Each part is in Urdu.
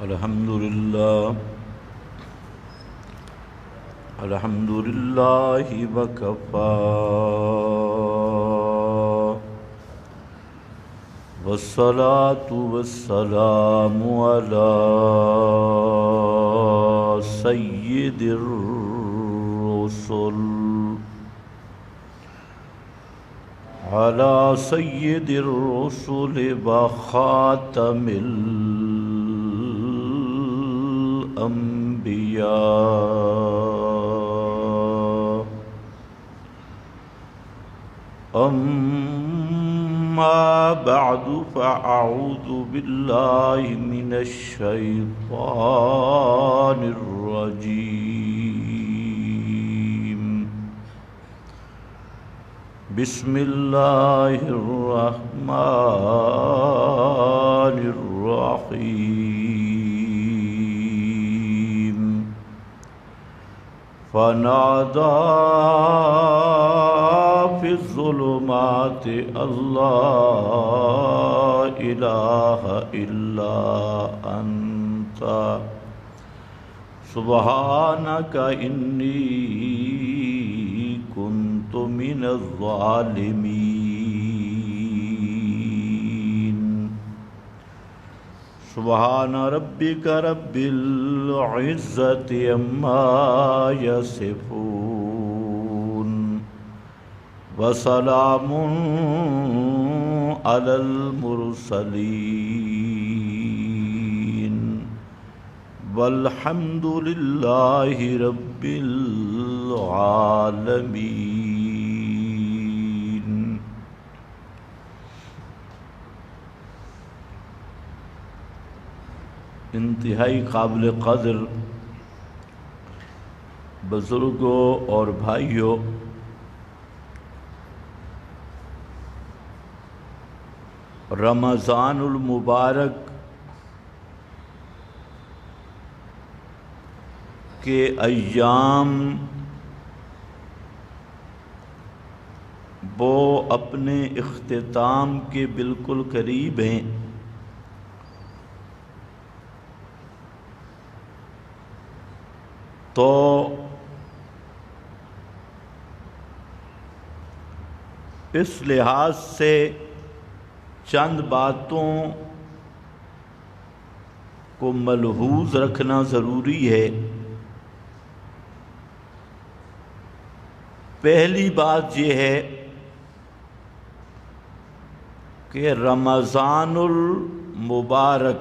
الحمد لله وكفى والصلاة والسلام على سيد الرسل وخاتم الأنبياء. أما بعد فأعوذ بالله من الشيطان الرجيم. بسم الله الرحمن الرحيم. فنادى في الظلمات الله إله إلا أنت سبحانك إني كنت من الظالمين. سبحان ربك رب العزة عما يصفون وسلام على المرسلين والحمد لله رب العالمين. انتہائی قابل قدر بزرگوں اور بھائیوں، رمضان المبارک کے ایام وہ اپنے اختتام کے بالکل قریب ہیں. تو اس لحاظ سے چند باتوں کو ملحوظ رکھنا ضروری ہے. پہلی بات یہ ہے کہ رمضان المبارک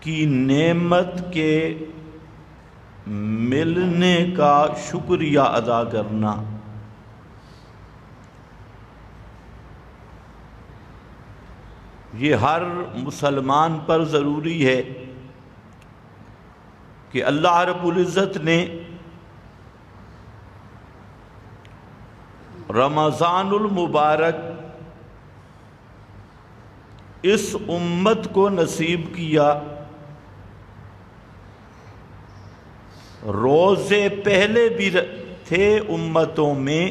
کی نعمت کے ملنے کا شکریہ ادا کرنا یہ ہر مسلمان پر ضروری ہے کہ اللہ رب العزت نے رمضان المبارک اس امت کو نصیب کیا. روزے پہلے بھی تھے امتوں میں،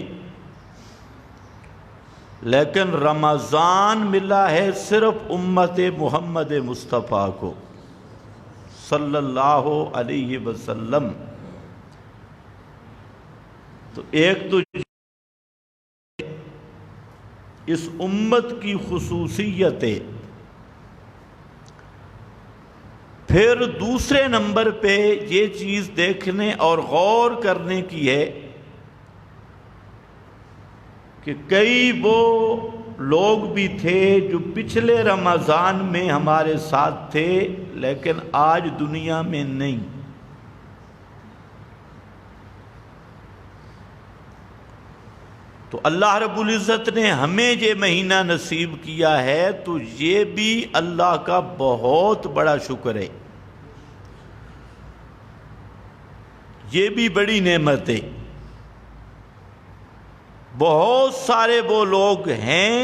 لیکن رمضان ملا ہے صرف امت محمد مصطفیٰ کو صلی اللہ علیہ وسلم. تو ایک تو اس امت کی خصوصیت ہے. پھر دوسرے نمبر پہ یہ چیز دیکھنے اور غور کرنے کی ہے کہ کئی وہ لوگ بھی تھے جو پچھلے رمضان میں ہمارے ساتھ تھے لیکن آج دنیا میں نہیں. تو اللہ رب العزت نے ہمیں یہ مہینہ نصیب کیا ہے تو یہ بھی اللہ کا بہت بڑا شکر ہے. یہ بھی بڑی نعمت ہے. بہت سارے وہ لوگ ہیں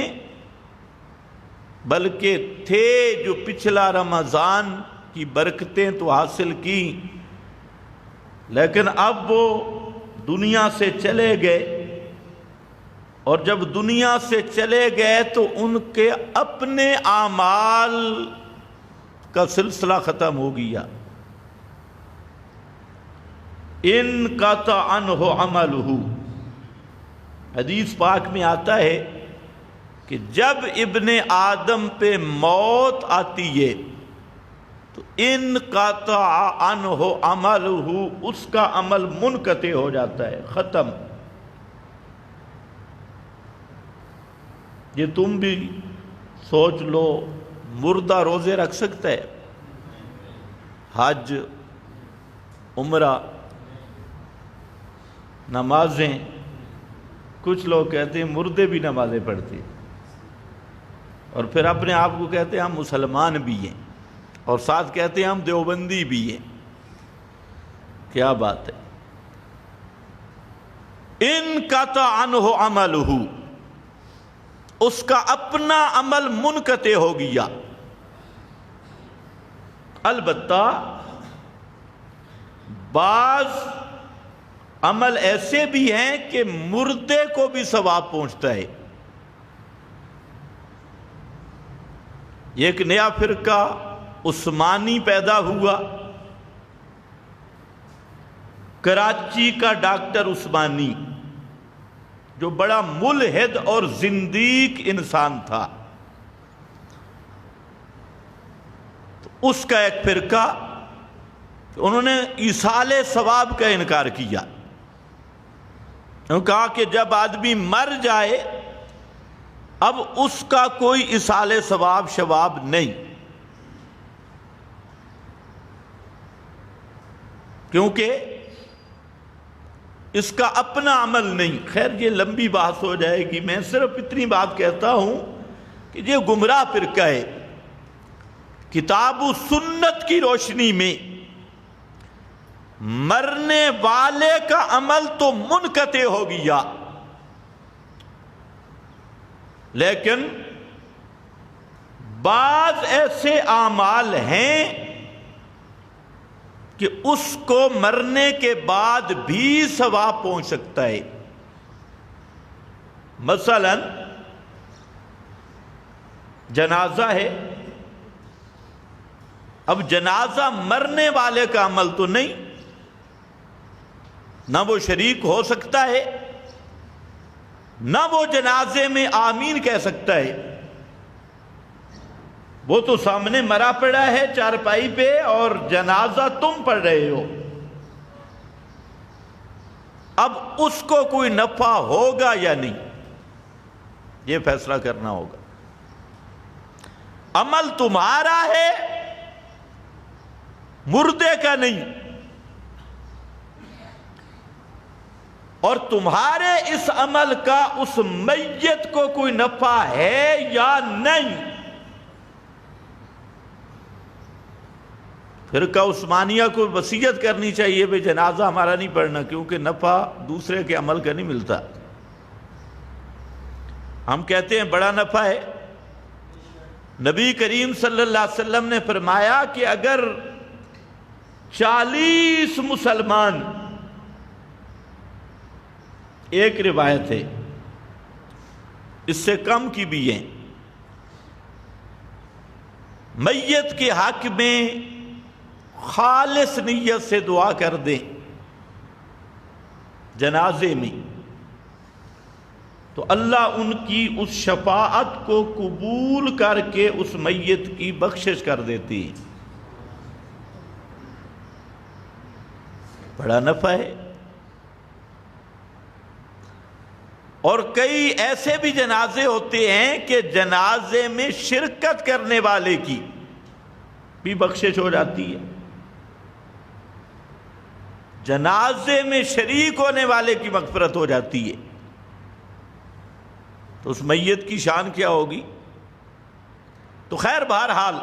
بلکہ تھے جو پچھلا رمضان کی برکتیں تو حاصل کی لیکن اب وہ دنیا سے چلے گئے. اور جب دنیا سے چلے گئے تو ان کے اپنے اعمال کا سلسلہ ختم ہو گیا. انقطع عنہ عملہ. حدیث پاک میں آتا ہے کہ جب ابن آدم پہ موت آتی ہے تو انقطع عنہ عملہ، اس کا عمل منقطع ہو جاتا ہے، ختم. یہ تم بھی سوچ لو، مردہ روزے رکھ سکتا ہے؟ حج، عمرہ، نمازیں. کچھ لوگ کہتے ہیں مردے بھی نمازیں پڑھتے ہیں، اور پھر اپنے آپ کو کہتے ہیں ہم مسلمان بھی ہیں، اور ساتھ کہتے ہیں ہم دیوبندی بھی ہیں. کیا بات ہے! انقطع عنہ عملہ، اس کا اپنا عمل منقطع ہو گیا. البتہ بعض عمل ایسے بھی ہیں کہ مردے کو بھی ثواب پہنچتا ہے. ایک نیا فرقہ عثمانی پیدا ہوا، کراچی کا ڈاکٹر عثمانی، جو بڑا ملحد اور زندیق انسان تھا. تو اس کا ایک فرقہ، انہوں نے ایصال ثواب کا انکار کیا. انہوں نے کہا کہ جب آدمی مر جائے اب اس کا کوئی ایصال ثواب شواب نہیں، کیونکہ اس کا اپنا عمل نہیں. خیر یہ لمبی بات ہو جائے گی، میں صرف اتنی بات کہتا ہوں کہ یہ گمراہ فرقہ ہے. کتاب و سنت کی روشنی میں مرنے والے کا عمل تو منقطع ہو گیا، لیکن بعض ایسے اعمال ہیں کہ اس کو مرنے کے بعد بھی ثواب پہنچ سکتا ہے. مثلا جنازہ ہے. اب جنازہ مرنے والے کا عمل تو نہیں، نہ وہ شریک ہو سکتا ہے، نہ وہ جنازے میں آمین کہہ سکتا ہے. وہ تو سامنے مرا پڑا ہے چارپائی پہ اور جنازہ تم پڑھ رہے ہو. اب اس کو کوئی نفع ہوگا یا نہیں، یہ فیصلہ کرنا ہوگا. عمل تمہارا ہے، مردے کا نہیں، اور تمہارے اس عمل کا اس میت کو کوئی نفع ہے یا نہیں. فرقہ عثمانیہ کو وصیت کرنی چاہیے بھئی جنازہ ہمارا نہیں پڑھنا، کیونکہ نفع دوسرے کے عمل کا نہیں ملتا. ہم کہتے ہیں بڑا نفع ہے. نبی کریم صلی اللہ علیہ وسلم نے فرمایا کہ اگر 40 مسلمان، ایک روایت ہے اس سے کم کی بھی ہیں، میت کے حق میں خالص نیت سے دعا کر دیں جنازے میں، تو اللہ ان کی اس شفاعت کو قبول کر کے اس میت کی بخشش کر دیتی ہے. بڑا نفع ہے. اور کئی ایسے بھی جنازے ہوتے ہیں کہ جنازے میں شرکت کرنے والے کی بھی بخشش ہو جاتی ہے. جنازے میں شریک ہونے والے کی مغفرت ہو جاتی ہے. تو اس میت کی شان کیا ہوگی؟ تو خیر بہرحال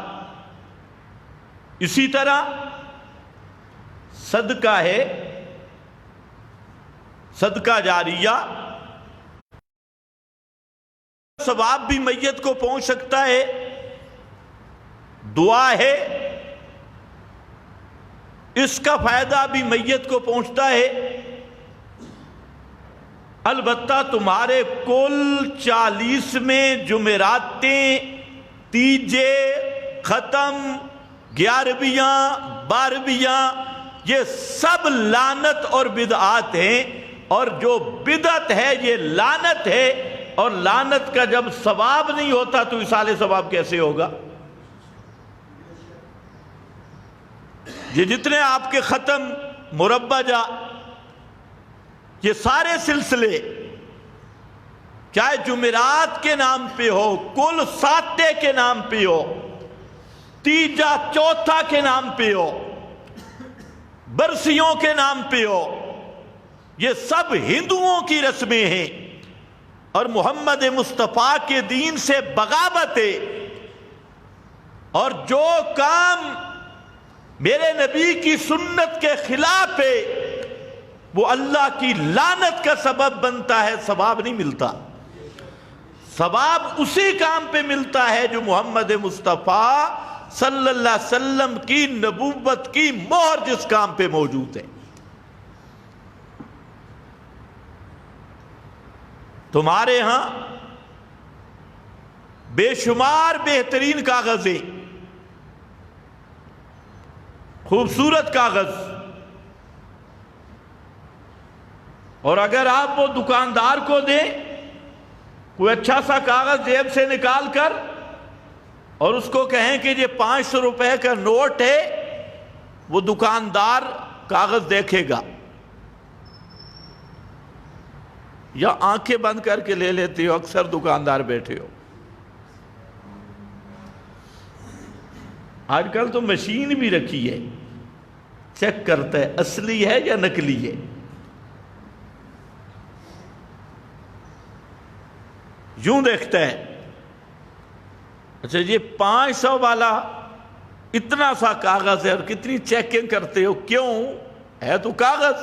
اسی طرح صدقہ ہے، صدقہ جاریہ، ثواب بھی میت کو پہنچ سکتا ہے. دعا ہے، اس کا فائدہ بھی میت کو پہنچتا ہے. البتہ تمہارے کل 40ویں جمعراتیں، تیجے، ختم، 11ویں، 12ویں، یہ سب لعنت اور بدعات ہیں، اور جو بدعت ہے یہ لعنت ہے، اور لعنت کا جب ثواب نہیں ہوتا تو ایصال ثواب کیسے ہوگا؟ یہ جتنے آپ کے ختم، مربع جا، یہ سارے سلسلے چاہے جمعرات کے نام پہ ہو، کل ساتے کے نام پہ ہو، تیجا چوتھا کے نام پہ ہو، برسیوں کے نام پہ ہو، یہ سب ہندوؤں کی رسمیں ہیں اور محمد مصطفیٰ کے دین سے بغاوت ہے، اور جو کام میرے نبی کی سنت کے خلاف ہے وہ اللہ کی لعنت کا سبب بنتا ہے، ثواب نہیں ملتا۔ ثواب اسی کام پہ ملتا ہے جو محمد مصطفیٰ صلی اللہ علیہ وسلم کی نبوت کی مہر جس کام پہ موجود ہے۔ تمہارے ہاں بے شمار بہترین کاغذیں، خوبصورت کاغذ، اور اگر آپ وہ دکاندار کو دیں کوئی اچھا سا کاغذ جیب سے نکال کر اور اس کو کہیں کہ یہ 500 روپے کا نوٹ ہے، وہ دکاندار کاغذ دیکھے گا، یا آنکھیں بند کر کے لے لیتے ہو، اکثر دکاندار بیٹھے ہو۔ آج کل تو مشین بھی رکھی ہے، چیک کرتا ہے اصلی ہے یا نکلی ہے۔ یوں دیکھتا ہے، اچھا یہ 500 والا اتنا سا کاغذ ہے اور کتنی چیکنگ کرتے ہو، کیوں ہے؟ تو کاغذ۔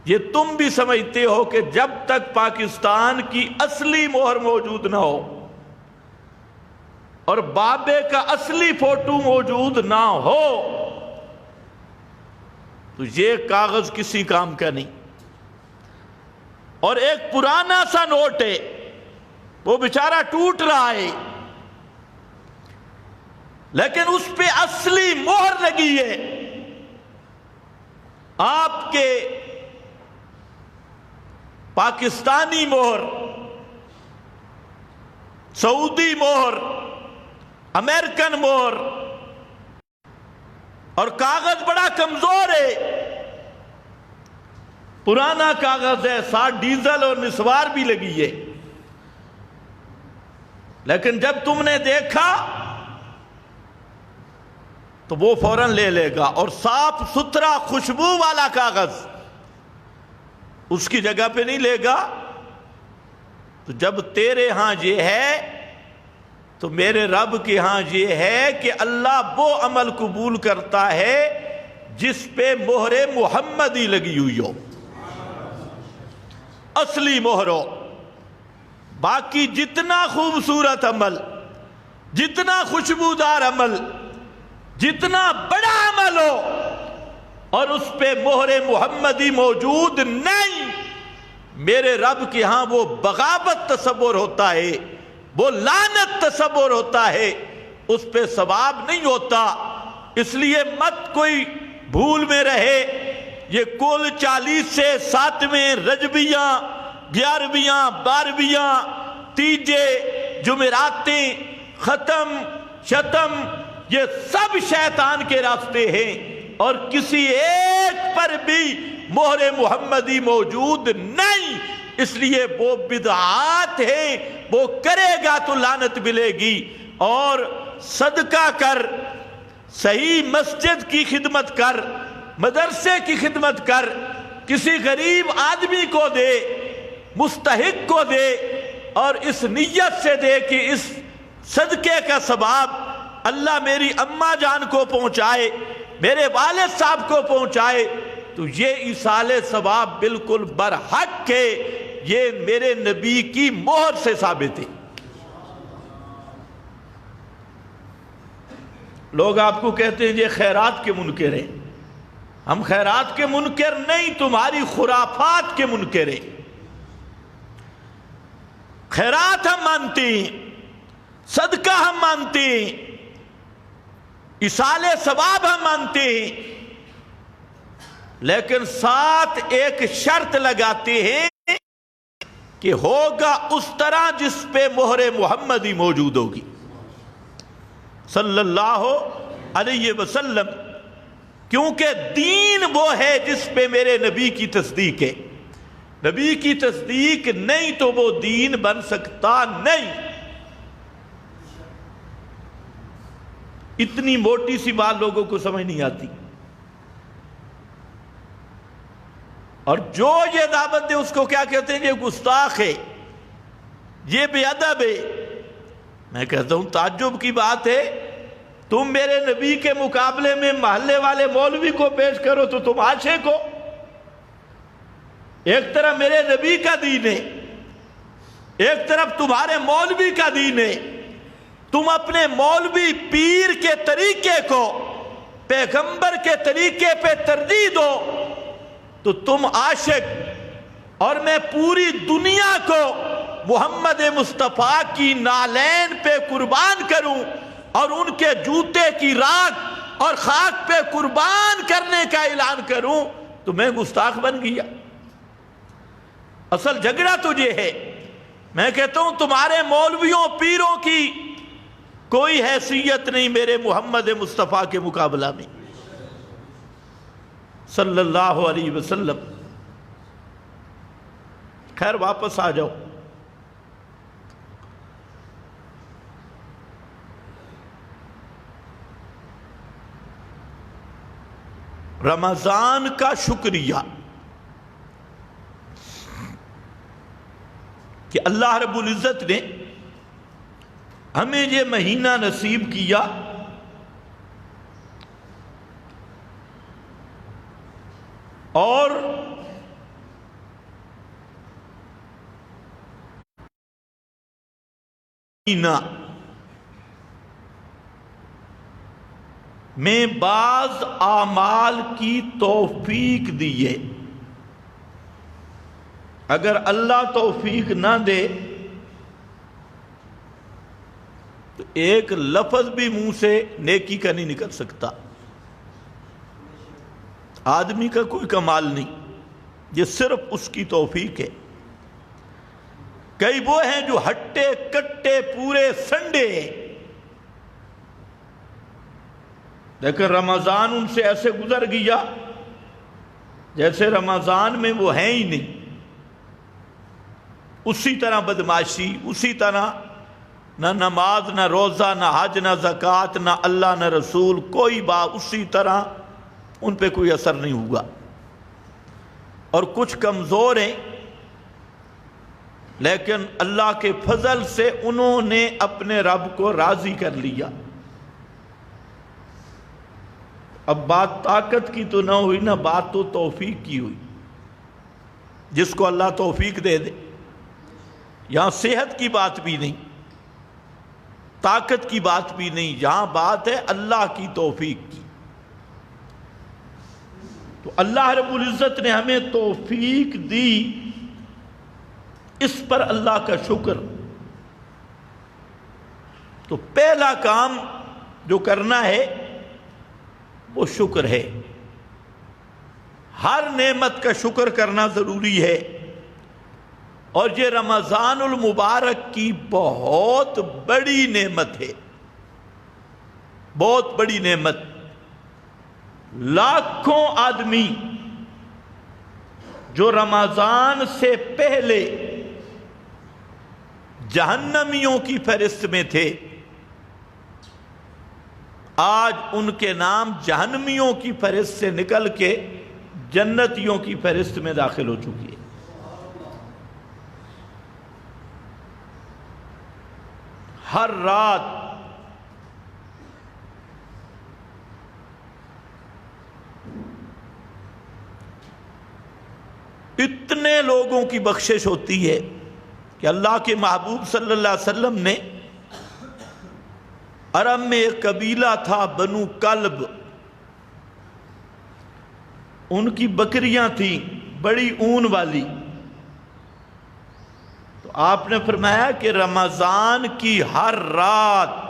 یہ تم بھی سمجھتے ہو کہ جب تک پاکستان کی اصلی مہر موجود نہ ہو اور بابے کا اصلی فوٹو موجود نہ ہو تو یہ کاغذ کسی کام کا نہیں۔ اور ایک پرانا سا نوٹ ہے، وہ بیچارہ ٹوٹ رہا ہے، لیکن اس پہ اصلی مہر لگی ہے، آپ کے پاکستانی مہر، سعودی مہر، امریکن مہر، اور کاغذ بڑا کمزور ہے، پرانا کاغذ ہے، ساتھ ڈیزل اور نسوار بھی لگی ہے، لیکن جب تم نے دیکھا تو وہ فوراً لے لے گا۔ اور صاف ستھرا خوشبو والا کاغذ اس کی جگہ پہ نہیں لے گا۔ تو جب تیرے ہاں یہ ہے تو میرے رب کے ہاں یہ ہے کہ اللہ وہ عمل قبول کرتا ہے جس پہ مہر محمدی لگی ہوئی ہو، اصلی مہر ہو۔ باقی جتنا خوبصورت عمل، جتنا خوشبودار عمل، جتنا بڑا عمل ہو اور اس پہ مہر محمدی موجود نہیں، میرے رب کے ہاں وہ بغاوت تصور ہوتا ہے، وہ لعنت تصور ہوتا ہے، اس پہ ثواب نہیں ہوتا۔ اس لیے مت کوئی بھول میں رہے، یہ کل 40 سے 7ویں، رجبیاں، 11ویں، 12ویں، تیجے، جمعراتیں، ختم، شتم، یہ سب شیطان کے راستے ہیں، اور کسی ایک پر بھی مہر محمدی موجود نہیں۔ اس لیے وہ بدعات ہیں، وہ کرے گا تو لعنت ملے گی۔ اور صدقہ کر، صحیح مسجد کی خدمت کر، مدرسے کی خدمت کر، کسی غریب آدمی کو دے، مستحق کو دے، اور اس نیت سے دے کہ اس صدقے کا ثواب اللہ میری اماں جان کو پہنچائے، میرے والد صاحب کو پہنچائے، تو یہ ایصال ثواب بالکل برحق ہے، یہ میرے نبی کی مہر سے ثابت ہے۔ لوگ آپ کو کہتے ہیں یہ خیرات کے منکر ہیں، ہم خیرات کے منکر نہیں، تمہاری خرافات کے منکر ہیں۔ خیرات ہم مانتے ہیں، صدقہ ہم مانتے ہیں، ایصال ثواب ہم مانتے ہیں، لیکن ساتھ ایک شرط لگاتے ہیں کہ ہوگا اس طرح جس پہ مہر محمدی موجود ہوگی صلی اللہ علیہ وسلم، کیونکہ دین وہ ہے جس پہ میرے نبی کی تصدیق ہے۔ نبی کی تصدیق نہیں تو وہ دین بن سکتا نہیں۔ اتنی موٹی سی بات لوگوں کو سمجھ نہیں آتی، اور جو یہ دعوت دے اس کو کیا کہتے ہیں؟ یہ گستاخ ہے، یہ بے ادب ہے۔ میں کہتا ہوں تعجب کی بات ہے، تم میرے نبی کے مقابلے میں محلے والے مولوی کو پیش کرو تو تم عاشق ہو۔ ایک طرف میرے نبی کا دین ہے، ایک طرف تمہارے مولوی کا دین ہے۔ تم اپنے مولوی پیر کے طریقے کو پیغمبر کے طریقے پہ ترجیح دو تو تم عاشق، اور میں پوری دنیا کو محمد مصطفیٰ کی نالین پہ قربان کروں اور ان کے جوتے کی راکھ اور خاک پہ قربان کرنے کا اعلان کروں تو میں گستاخ بن گیا۔ اصل جھگڑا تجھے ہے۔ میں کہتا ہوں تمہارے مولویوں پیروں کی کوئی حیثیت نہیں میرے محمد مصطفیٰ کے مقابلہ میں صلی اللہ علیہ وسلم۔ خیر واپس آ جاؤ۔ رمضان کا شکریہ کہ اللہ رب العزت نے ہمیں یہ مہینہ نصیب کیا، اور مہینہ میں بعض اعمال کی توفیق دیے۔ اگر اللہ توفیق نہ دے تو ایک لفظ بھی منہ سے نیکی کا نہیں نکل سکتا۔ آدمی کا کوئی کمال نہیں، یہ صرف اس کی توفیق ہے۔ کئی وہ ہیں جو ہٹے کٹے پورے سنڈے ہیں، لیکن رمضان ان سے ایسے گزر گیا جیسے رمضان میں وہ ہیں ہی نہیں۔ اسی طرح بدماشی، اسی طرح نہ نماز نہ روزہ نہ حج نہ زکوٰۃ نہ اللہ نہ رسول، کوئی بات اسی طرح ان پہ کوئی اثر نہیں ہوگا۔ اور کچھ کمزور ہیں لیکن اللہ کے فضل سے انہوں نے اپنے رب کو راضی کر لیا۔ اب بات طاقت کی تو نہ ہوئی، نہ بات تو توفیق کی ہوئی۔ جس کو اللہ توفیق دے دے، یہاں صحت کی بات بھی نہیں، طاقت کی بات بھی نہیں، یہاں بات ہے اللہ کی توفیق کی۔ تو اللہ رب العزت نے ہمیں توفیق دی، اس پر اللہ کا شکر۔ تو پہلا کام جو کرنا ہے وہ شکر ہے۔ ہر نعمت کا شکر کرنا ضروری ہے، اور یہ رمضان المبارک کی بہت بڑی نعمت ہے، بہت بڑی نعمت۔ لاکھوں آدمی جو رمضان سے پہلے جہنمیوں کی فہرست میں تھے، آج ان کے نام جہنمیوں کی فہرست سے نکل کے جنتیوں کی فہرست میں داخل ہو چکی ہے۔ ہر رات اتنے لوگوں کی بخشش ہوتی ہے کہ اللہ کے محبوب صلی اللہ علیہ وسلم نے، عرب میں ایک قبیلہ تھا بنو کلب، ان کی بکریاں تھیں بڑی اون والی، تو آپ نے فرمایا کہ رمضان کی ہر رات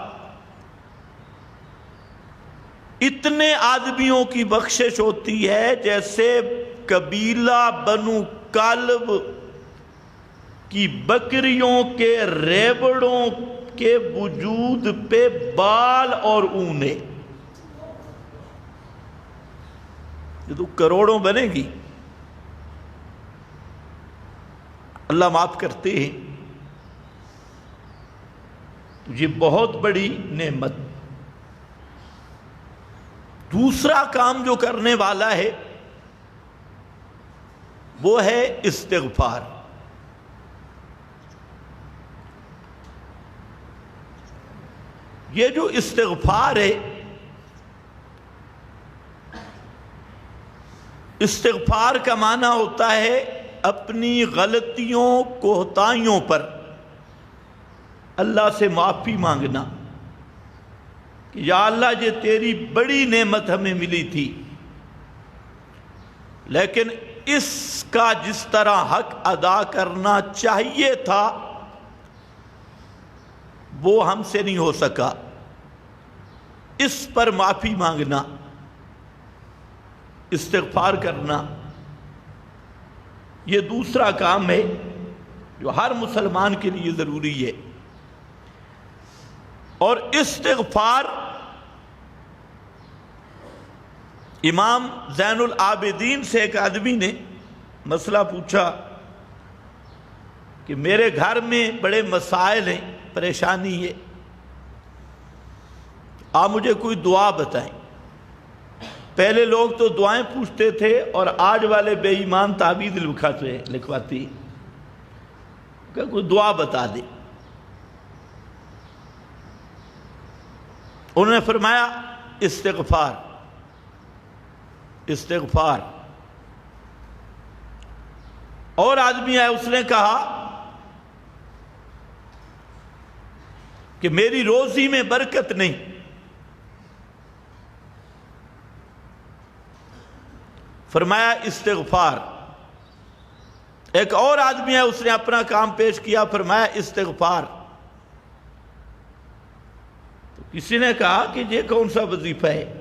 اتنے آدمیوں کی بخشش ہوتی ہے جیسے قبیلہ بنو کلب کی بکریوں کے ریوڑوں کے وجود پہ بال اور اونے، یہ تو کروڑوں بنے گی، اللہ معاف کرتے ہیں۔ یہ بہت بڑی نعمت۔ دوسرا کام جو کرنے والا ہے وہ ہے استغفار۔ یہ جو استغفار ہے، استغفار کا معنی ہوتا ہے اپنی غلطیوں کوتاہیوں پر اللہ سے معافی مانگنا کہ یا اللہ یہ تیری بڑی نعمت ہمیں ملی تھی، لیکن اس کا جس طرح حق ادا کرنا چاہیے تھا وہ ہم سے نہیں ہو سکا، اس پر معافی مانگنا، استغفار کرنا، یہ دوسرا کام ہے جو ہر مسلمان کے لیے ضروری ہے۔ اور استغفار امام زین العابدین سے ایک آدمی نے مسئلہ پوچھا کہ میرے گھر میں بڑے مسائل ہیں، پریشانی ہے، آپ مجھے کوئی دعا بتائیں۔ پہلے لوگ تو دعائیں پوچھتے تھے اور آج والے بے ایمان تعویذ لکھواتی، کہ کوئی دعا بتا دے۔ انہوں نے فرمایا استغفار، استغفار۔ اور آدمی آئے، اس نے کہا کہ میری روزی میں برکت نہیں، فرمایا استغفار۔ ایک اور آدمی ہے، اس نے اپنا کام پیش کیا، فرمایا استغفار۔ تو کسی نے کہا کہ یہ کون سا وظیفہ ہے؟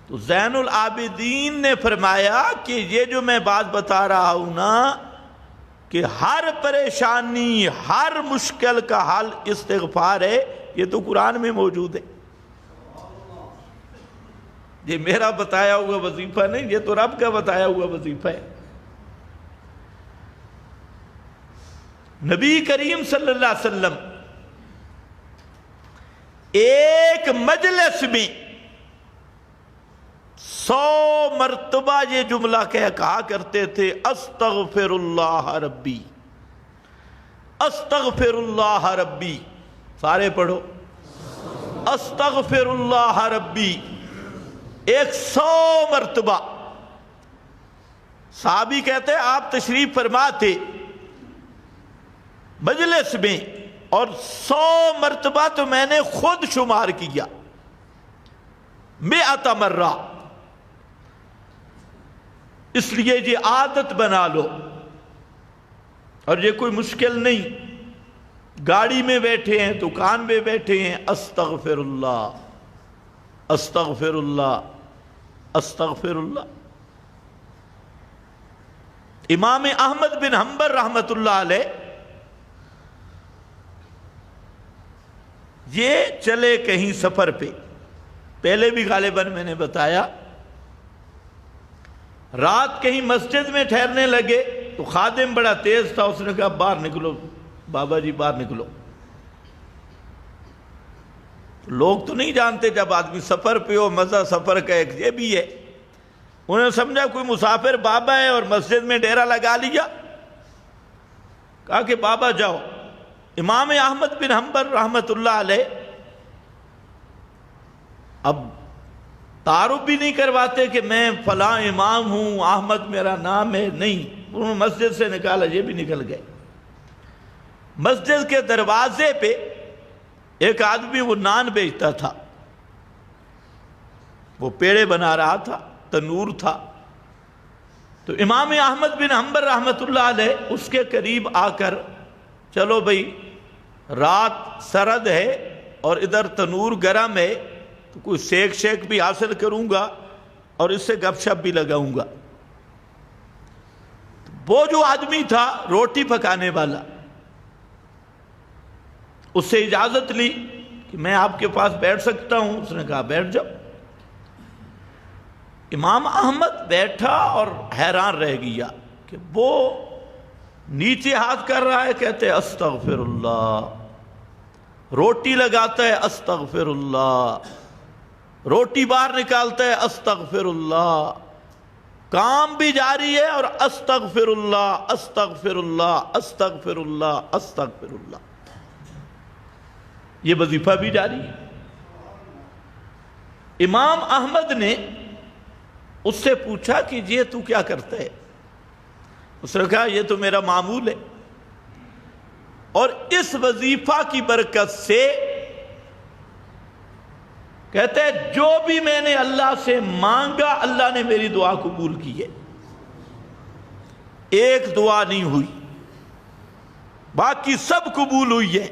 تو زین العابدین نے فرمایا کہ یہ جو میں بات بتا رہا ہوں نا، کہ ہر پریشانی، ہر مشکل کا حل استغفار ہے، یہ تو قرآن میں موجود ہے، یہ میرا بتایا ہوا وظیفہ نہیں، یہ تو رب کا بتایا ہوا وظیفہ ہے۔ نبی کریم صلی اللہ علیہ وسلم ایک مجلس میں 100 مرتبہ یہ جملہ کہا کرتے تھے، استغفر اللہ ربی، استغفر اللہ ربی۔ سارے پڑھو، استغفر اللہ ربی، 100 مرتبہ۔ صحابی کہتے ہیں آپ تشریف فرما تھے مجلس میں، اور 100 مرتبہ تو میں نے خود شمار کیا، 100 مرہ۔ اس لیے یہ عادت بنا لو، اور یہ کوئی مشکل نہیں۔ گاڑی میں بیٹھے ہیں، دکان میں بیٹھے ہیں، استغفر اللہ، استغفر اللہ، استغفر اللہ۔ امام احمد بن حنبل رحمت اللہ علیہ یہ چلے کہیں سفر پہ، پہلے بھی غالباً میں نے بتایا، رات کہیں مسجد میں ٹھہرنے لگے تو خادم بڑا تیز تھا، اس نے کہا باہر نکلو بابا جی، باہر نکلو۔ لوگ تو نہیں جانتے جب آدمی سفر پہ ہو، مزہ سفر کا ایک یہ بھی ہے، انہوں نے سمجھا کوئی مسافر بابا ہے اور مسجد میں ڈیرا لگا لیا، کہا کہ بابا جاؤ۔ امام احمد بن حنبل رحمت اللہ علیہ اب تعارف بھی نہیں کرواتے کہ میں فلاں امام ہوں، احمد میرا نام ہے، نہیں، انہوں نے مسجد سے نکالا، یہ بھی نکل گئے۔ مسجد کے دروازے پہ ایک آدمی وہ نان بیچتا تھا، وہ پیڑے بنا رہا تھا، تنور تھا. تو امام احمد بن حنبل رحمۃ اللہ علیہ اس کے قریب آ کر، چلو بھئی رات سرد ہے اور ادھر تنور گرم ہے، تو کوئی سیک شیک بھی حاصل کروں گا اور اس سے گپ شپ بھی لگاؤں گا. وہ جو آدمی تھا روٹی پکانے والا، اس سے اجازت لی کہ میں آپ کے پاس بیٹھ سکتا ہوں. اس نے کہا بیٹھ جاؤ. امام احمد بیٹھا اور حیران رہ گیا کہ وہ نیچے ہاتھ کر رہا ہے، کہتے استغفر اللہ، روٹی لگاتا ہے استغفر اللہ، روٹی باہر نکالتا ہے استغفر اللہ، کام بھی جاری ہے اور استغفر اللہ استغفر اللہ استغفر اللہ استغفر اللہ، یہ وظیفہ بھی جاری ہے. امام احمد نے اس سے پوچھا کہ یہ تو کیا کرتا ہے؟ اس نے کہا یہ تو میرا معمول ہے، اور اس وظیفہ کی برکت سے کہتے ہیں جو بھی میں نے اللہ سے مانگا اللہ نے میری دعا قبول کی ہے. ایک دعا نہیں ہوئی، باقی سب قبول ہوئی ہے.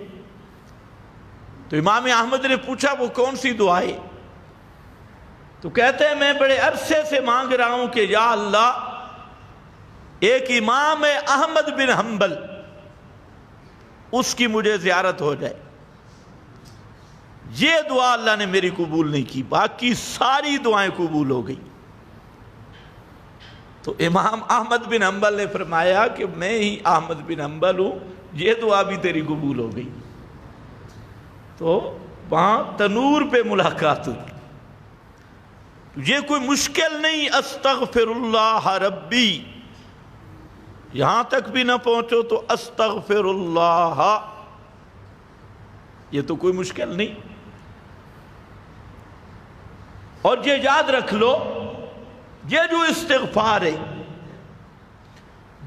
تو امام احمد نے پوچھا وہ کون سی دعا ہے؟ تو کہتے ہیں میں بڑے عرصے سے مانگ رہا ہوں کہ یا اللہ ایک امام احمد بن حنبل اس کی مجھے زیارت ہو جائے. یہ دعا اللہ نے میری قبول نہیں کی، باقی ساری دعائیں قبول ہو گئی. تو امام احمد بن حنبل نے فرمایا کہ میں ہی احمد بن حنبل ہوں، یہ دعا بھی تیری قبول ہو گئی. تو وہاں تنور پہ ملاقات ہوئی. یہ کوئی مشکل نہیں، استغفر اللہ ربی، یہاں تک بھی نہ پہنچو تو استغفر اللہ، یہ تو کوئی مشکل نہیں. اور یہ یاد رکھ لو، یہ جو استغفار ہے،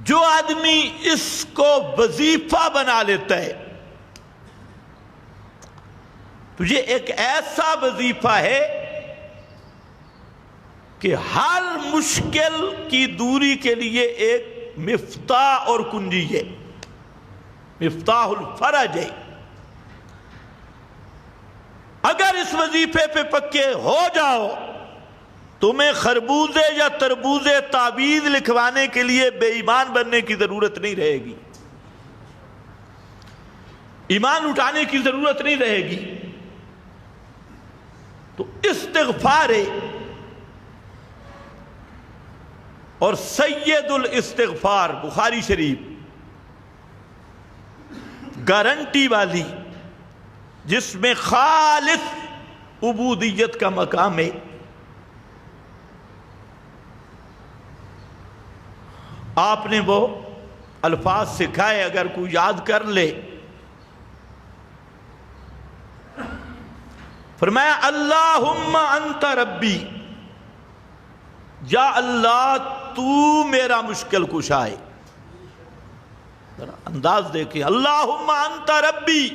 جو آدمی اس کو وظیفہ بنا لیتا ہے تو یہ ایک ایسا وظیفہ ہے کہ ہر مشکل کی دوری کے لیے ایک مفتاح اور کنجی ہے، مفتاح الفرج ہے. اگر اس وظیفے پہ پکے ہو جاؤ تمہیں خربوزے یا تربوزے تعویذ لکھوانے کے لیے بے ایمان بننے کی ضرورت نہیں رہے گی، ایمان اٹھانے کی ضرورت نہیں رہے گی. تو استغفار اور سید الاستغفار بخاری شریف گارنٹی والی، جس میں خالص عبودیت کا مقام ہے. آپ نے وہ الفاظ سکھائے، اگر کوئی یاد کر لے. فرمایا اللہم انت ربی، یا اللہ تو میرا مشکل کشا ہے. انداز دیکھیں، اللہم انت ربی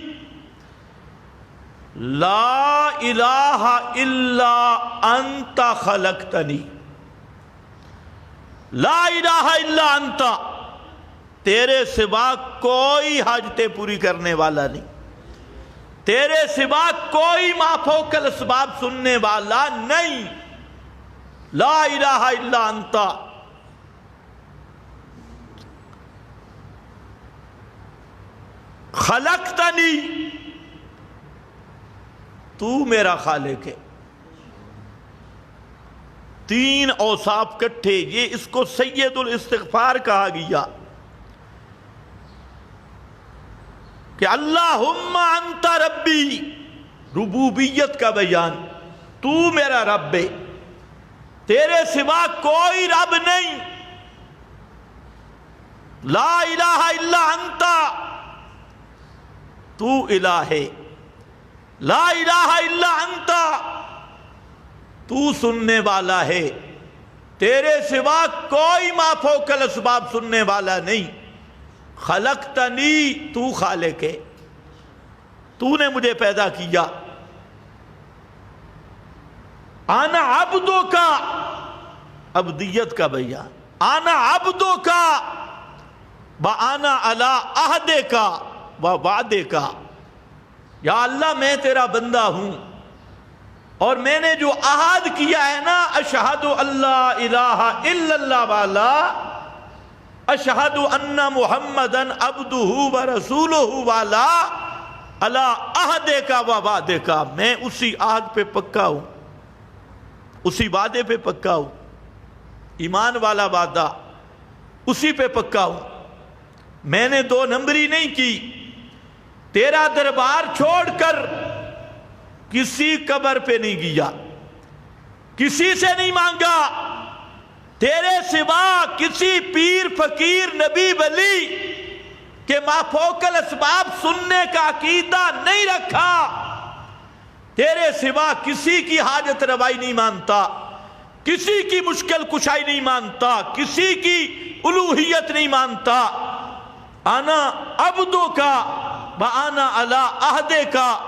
لا الہ الا انت خلقتنی، لا الہ الا انت، تیرے سوا کوئی حاجتیں پوری کرنے والا نہیں، تیرے سوا کوئی ما فوق الاسباب سننے والا نہیں، لا الہ الا انت. خلقتنی، تو میرا خالق ہے. تین اوصاف کٹھے، یہ اس کو سید الاستغفار کہا گیا کہ اللہم انت ربی، ربوبیت کا بیان، تو میرا رب ہے، تیرے سوا کوئی رب نہیں، لا الہ الا انت، تو الہ ہے، لا الہ الا انت، تو سننے والا ہے، تیرے سوا کوئی ما فوق الاسباب سننے والا نہیں. خلقتنی، تو خالق ہے، تو نے مجھے پیدا کیا. انا عبدک، عبدیت کا بیان، آنا عبدوں کا بآنا علی عہدے کا و وعدے کا، یا اللہ میں تیرا بندہ ہوں اور میں نے جو عہد کیا ہے نا، اشہد اللہ الہ الا اللہ والا، اشہد ان محمدن عبدہ و رسولہ والا، علی عہدے کا و وعدے کا، میں اسی عہد پہ پکا ہوں، اسی وعدے پہ پکا ہوں، ایمان والا وعدہ اسی پہ پکا ہوں۔ میں نے دو نمبری نہیں کی، تیرا دربار چھوڑ کر کسی قبر پہ نہیں گیا، کسی سے نہیں مانگا، تیرے سوا کسی پیر فقیر نبی ولی کہ ما فوق الاسباب سننے کا عقیدہ نہیں رکھا، تیرے سوا کسی کی حاجت روائی نہیں مانتا، کسی کی مشکل کشائی نہیں مانتا، کسی کی الوہیت نہیں مانتا۔ انا عبدوں کا وانا علی عہدے کا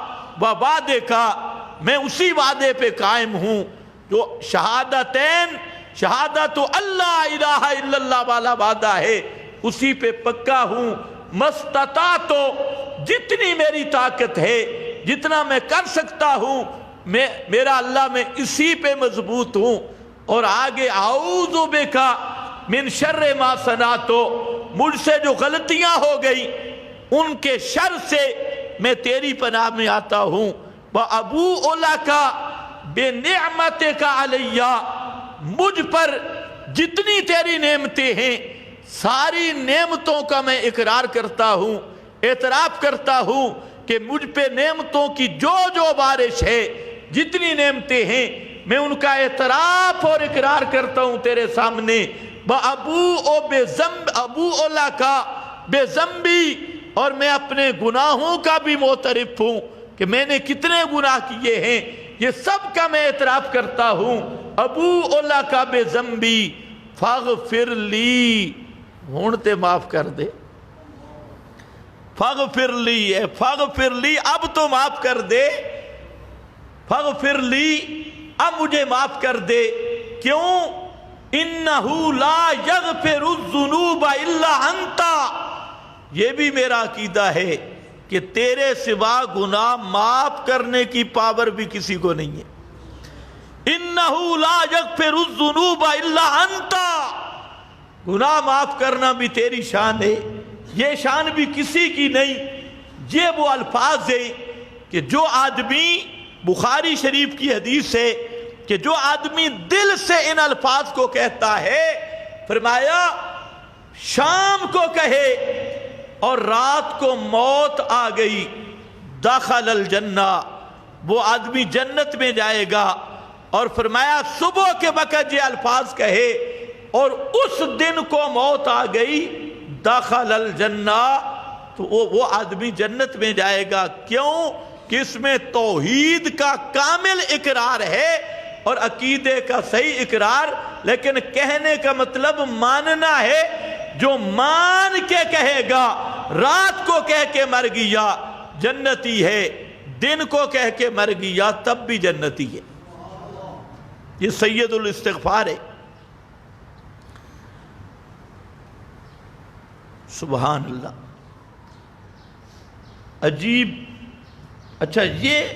و وعدے کا، میں اسی وعدے پہ قائم ہوں جو شہادتین، شہادت اللہ الہ الا اللہ والا وعدہ ہے، اسی پہ پکا ہوں۔ مستطاعت، جتنی میری طاقت ہے، جتنا میں کر سکتا ہوں، میرا اللہ میں اسی پہ مضبوط ہوں۔ اور آگے اعوذ بک من شر ما صنعت، مجھ سے جو غلطیاں ہو گئی ان کے شر سے میں تیری پناہ میں آتا ہوں۔ وَأَبُوءُ لَكَ بِنِعْمَتِكَ عَلَيَّ، مجھ پر جتنی تیری نعمتیں ہیں ساری نعمتوں کا میں اقرار کرتا ہوں، اعتراف کرتا ہوں کہ مجھ پہ نعمتوں کی جو جو بارش ہے، جتنی نعمتیں ہیں میں ان کا اعتراف اور اقرار کرتا ہوں تیرے سامنے۔ ابوء لک بذنبی، اور میں اپنے گناہوں کا بھی معترف ہوں کہ میں نے کتنے گناہ کیے ہیں، یہ سب کا میں اعتراف کرتا ہوں۔ ابوء لک بذنبی فاغفر لی، ہون تے معاف کر دے، فاغفر لی، فاغفر لی، اب تو معاف کر دے، فاغفر لی، اب مجھے معاف کر دے۔ کیوں؟ انہو لا یغفر الذنوب الا انت، یہ بھی میرا عقیدہ ہے کہ تیرے سوا گناہ معاف کرنے کی پاور بھی کسی کو نہیں ہے۔ انہو لا یغفر الذنوب الا انت، گناہ معاف کرنا بھی تیری شان ہے، یہ شان بھی کسی کی نہیں۔ یہ وہ الفاظ ہے کہ جو آدمی، بخاری شریف کی حدیث ہے کہ جو آدمی دل سے ان الفاظ کو کہتا ہے، فرمایا شام کو کہے اور رات کو موت آ گئی، دخل الجنہ، وہ آدمی جنت میں جائے گا۔ اور فرمایا صبح کے وقت یہ الفاظ کہے اور اس دن کو موت آ گئی، دخل الجنہ، تو وہ آدمی جنت میں جائے گا۔ کیوں؟ کہ اس میں توحید کا کامل اقرار ہے اور عقیدے کا صحیح اقرار، لیکن کہنے کا مطلب ماننا ہے۔ جو مان کے کہے گا رات کو کہہ کے مر گیا جنتی ہے، دن کو کہہ کے مر گیا تب بھی جنتی ہے۔ یہ سید الاستغفار ہے۔ سبحان اللہ، عجیب۔ اچھا، یہ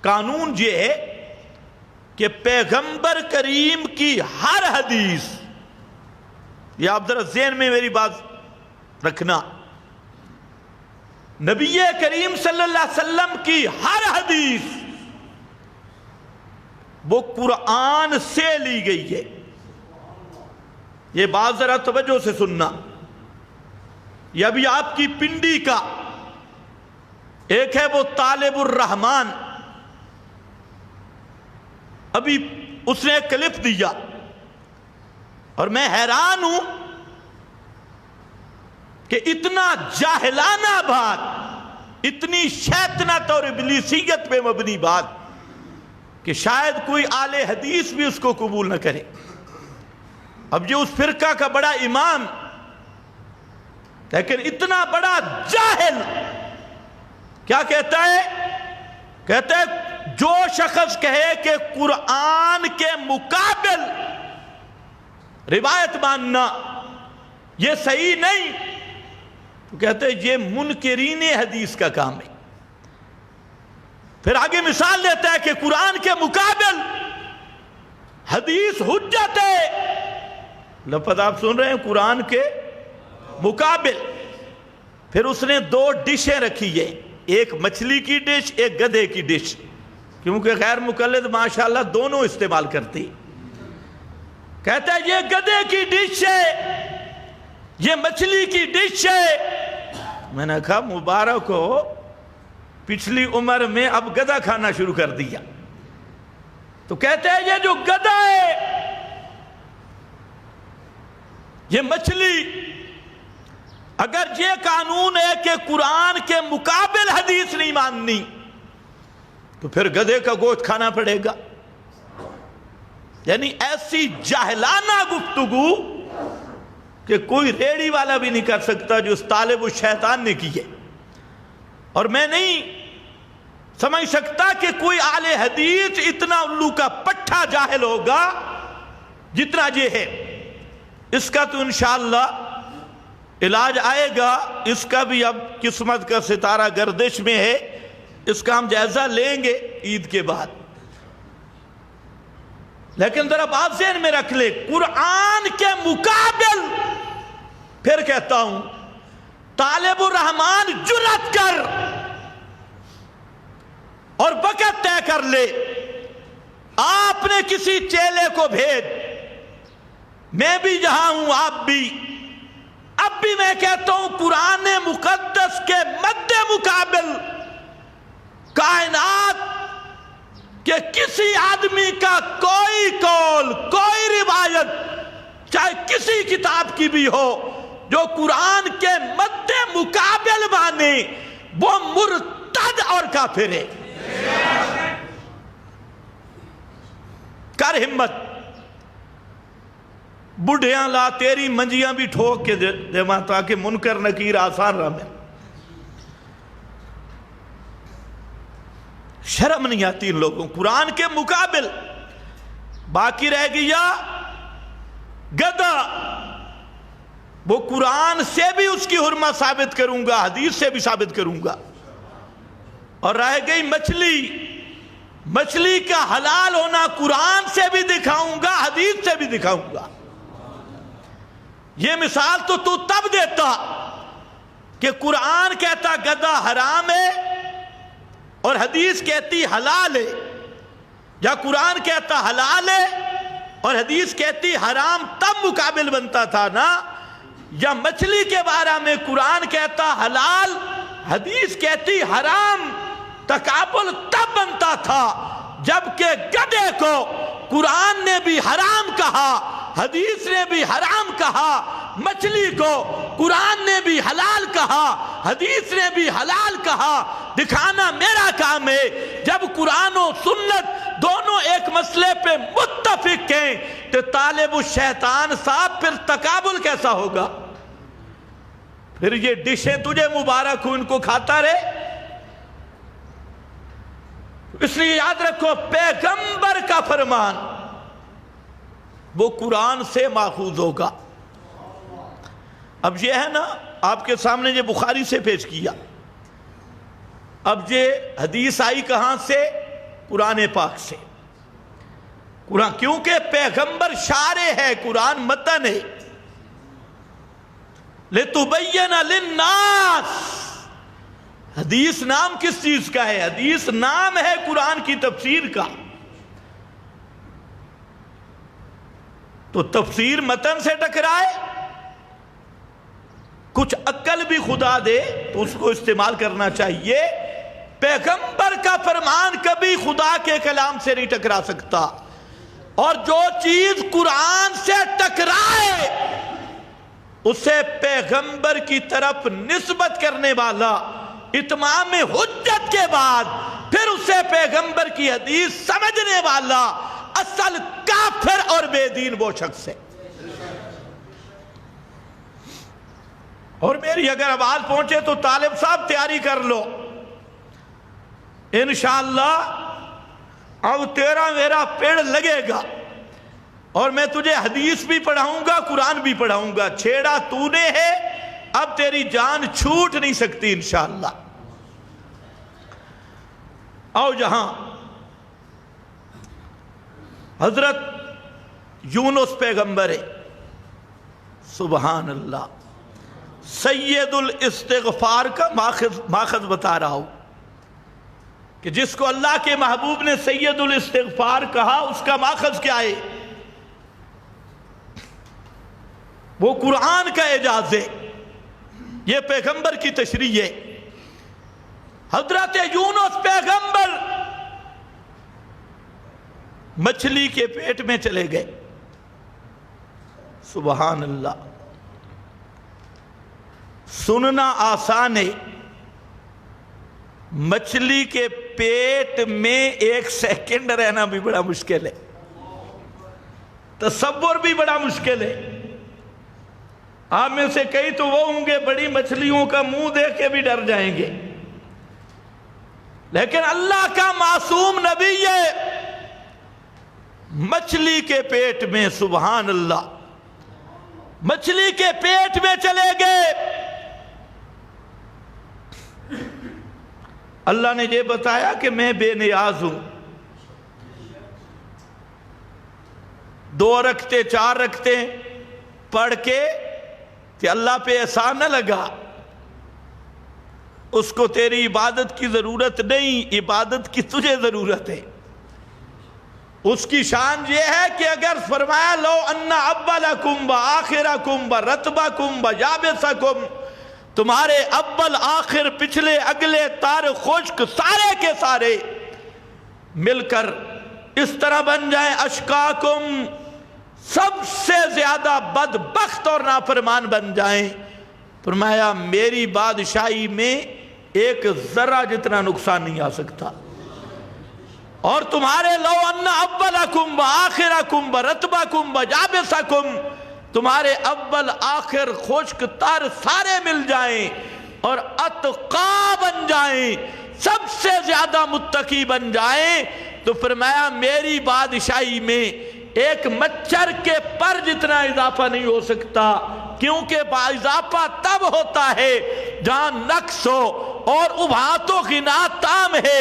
قانون یہ ہے کہ پیغمبر کریم کی ہر حدیث، یہ آپ ذرا ذہن میں میری بات رکھنا، نبی کریم صلی اللہ علیہ وسلم کی ہر حدیث وہ قرآن سے لی گئی ہے۔ یہ بات ذرا توجہ سے سننا۔ یہ ابھی آپ کی پنڈی کا ایک ہے وہ طالب الرحمن، ابھی اس نے ایک کلپ دیا اور میں حیران ہوں کہ اتنا جاہلانہ بات، اتنی شیطنت اور ابلیسیت پہ مبنی بات کہ شاید کوئی اہل حدیث بھی اس کو قبول نہ کرے۔ اب یہ اس فرقہ کا بڑا امام، لیکن اتنا بڑا جاہل کیا کہتا ہے؟ کہتا ہے جو شخص کہے کہ قرآن کے مقابل روایت ماننا یہ صحیح نہیں، تو کہتے ہیں یہ منکرین حدیث کا کام ہے۔ پھر آگے مثال لیتا ہے کہ قرآن کے مقابل حدیث حجت ہے۔ لفظ آپ سن رہے ہیں، قرآن کے مقابل۔ پھر اس نے 2 ڈشیں رکھی ہیں، ایک مچھلی کی ڈش، ایک گدھے کی ڈش، کیونکہ غیر مقلد ماشاءاللہ دونوں استعمال کرتی۔ کہتا ہے یہ گدھے کی ڈش ہے، یہ مچھلی کی ڈش ہے۔ میں نے کہا مبارک ہو، پچھلی عمر میں اب گدھا کھانا شروع کر دیا۔ تو کہتے ہیں یہ جو گدھا ہے، یہ مچھلی، اگر یہ قانون ہے کہ قرآن کے مقابل حدیث نہیں ماننی تو پھر گدھے کا گوشت کھانا پڑے گا۔ یعنی ایسی جاہلانہ گفتگو کہ کوئی ریڑی والا بھی نہیں کر سکتا جو اس طالب الشیطان نے کی ہے۔ اور میں نہیں سمجھ سکتا کہ کوئی اہل حدیث اتنا الو کا پٹھا جاہل ہوگا جتنا یہ ہے۔ اس کا تو انشاءاللہ علاج آئے گا، اس کا بھی اب قسمت کا ستارہ گردش میں ہے، اس کا ہم جائزہ لیں گے عید کے بعد۔ لیکن ذرا بات ذہن میں رکھ لے، قرآن کے مقابل، پھر کہتا ہوں طالب الرحمن جرأت کر اور وقت طے کر لے، آپ نے کسی چیلے کو بھیج، میں بھی یہاں ہوں، آپ بھی، اب بھی میں کہتا ہوں قرآن مقدس کے مد مقابل کائنات کہ کسی آدمی کا کوئی قول، کوئی روایت، چاہے کسی کتاب کی بھی ہو، جو قرآن کے مد مقابل مانے، وہ مرتد اور کافر ہے۔ کر ہمت، بڑھیاں لا تیری منجیاں بھی ٹھوک کے دے ماں، تاکہ منکر نکیر آسان رہا میں۔ شرم نہیں آتی ان لوگوں، قرآن کے مقابل۔ باقی رہ گیا گدھا، وہ قرآن سے بھی اس کی حرمت ثابت کروں گا، حدیث سے بھی ثابت کروں گا۔ اور رہ گئی مچھلی، مچھلی کا حلال ہونا قرآن سے بھی دکھاؤں گا، حدیث سے بھی دکھاؤں گا۔ یہ مثال تو تب دیتا کہ قرآن کہتا گدھا حرام ہے اور حدیث کہتی حلال ہے، یا قرآن کہتا حلال ہے اور حدیث کہتی حرام، تب مقابل بنتا تھا نا۔ یا مچھلی کے بارے میں قرآن کہتا حلال، حدیث کہتی حرام، تقابل تب بنتا تھا جبکہ گدھے کو قرآن نے بھی حرام کہا، حدیث نے بھی حرام کہا، مچھلی کو قرآن نے بھی حلال کہا، حدیث نے بھی حلال کہا۔ دکھانا میرا کام ہے۔ جب قرآن و سنت دونوں ایک مسئلے پہ متفق ہیں تو طالب الشیطان صاحب پھر تقابل کیسا ہوگا؟ پھر یہ ڈشیں تجھے مبارک ہو، ان کو کھاتا رہے۔ اس لیے یاد رکھو، پیغمبر کا فرمان وہ قرآن سے ماخوذ ہوگا۔ اب یہ ہے نا، آپ کے سامنے یہ بخاری سے پیش کیا، اب یہ حدیث آئی کہاں سے؟ قرآن پاک سے۔ قرآن، کیونکہ پیغمبر شارع ہے، قرآن متن ہے۔ لِتُبَيَّنَ لِلنَّاسِ، حدیث نام کس چیز کا ہے؟ حدیث نام ہے قرآن کی تفسیر کا۔ تو تفسیر متن سے ٹکرائے، کچھ عقل بھی خدا دے تو اس کو استعمال کرنا چاہیے۔ پیغمبر کا فرمان کبھی خدا کے کلام سے نہیں ٹکرا سکتا، اور جو چیز قرآن سے ٹکرائے اسے پیغمبر کی طرف نسبت کرنے والا اتمام حجت کے بعد پھر اسے پیغمبر کی حدیث سمجھنے والا اصل کافر اور بے دین وہ شخص ہے۔ اور میری اگر آواز پہنچے تو طالب صاحب تیاری کر لو، انشاءاللہ اب تیرا میرا پیڑ لگے گا، اور میں تجھے حدیث بھی پڑھاؤں گا، قرآن بھی پڑھاؤں گا۔ چھیڑا تو نے ہے، اب تیری جان چھوٹ نہیں سکتی انشاءاللہ۔ آؤ جہاں حضرت یونس پیغمبر ہے، سبحان اللہ، سید الاستغفار کا ماخذ بتا رہا ہوں کہ جس کو اللہ کے محبوب نے سید الاستغفار کہا، اس کا ماخذ کیا ہے؟ وہ قرآن کا اعجاز ہے، یہ پیغمبر کی تشریح ہے۔ حضرت یونس پیغمبر مچھلی کے پیٹ میں چلے گئے، سبحان اللہ۔ سننا آسان ہے، مچھلی کے پیٹ میں 1 سیکنڈ رہنا بھی بڑا مشکل ہے، تصور بھی بڑا مشکل ہے۔ آپ میں سے کئی تو وہ ہوں گے بڑی مچھلیوں کا منہ دیکھ کے بھی ڈر جائیں گے، لیکن اللہ کا معصوم نبی ہے مچھلی کے پیٹ میں، سبحان اللہ، مچھلی کے پیٹ میں چلے گئے۔ اللہ نے یہ بتایا کہ میں بے نیاز ہوں، 2 رکعتیں 4 رکعتیں پڑھ کے کہ اللہ پہ احسان نہ لگا، اس کو تیری عبادت کی ضرورت نہیں، عبادت کی تجھے ضرورت ہے۔ اس کی شان یہ ہے کہ اگر فرمایا لو ان اولکم و آخرکم و رتبکم و یابسکم، تمہارے اول آخر پچھلے اگلے تار خشک سارے کے سارے مل کر اس طرح بن جائیں، اشقاکم، سب سے زیادہ بدبخت اور نافرمان بن جائیں، فرمایا میری بادشاہی میں 1 ذرہ جتنا نقصان نہیں آ سکتا۔ اور تمہارے لو ان اولکم و آخرکم و رتبکم و یابسکم، تمہارے اول آخر خشک تر سارے مل جائیں اور اتقا بن جائیں، سب سے زیادہ متقی بن جائیں، تو فرمایا میری بادشاہی میں 1 مچھر کے پر جتنا اضافہ نہیں ہو سکتا، کیونکہ اضافہ تب ہوتا ہے جہاں نقص ہو، اور ابھات و غنا تام ہے،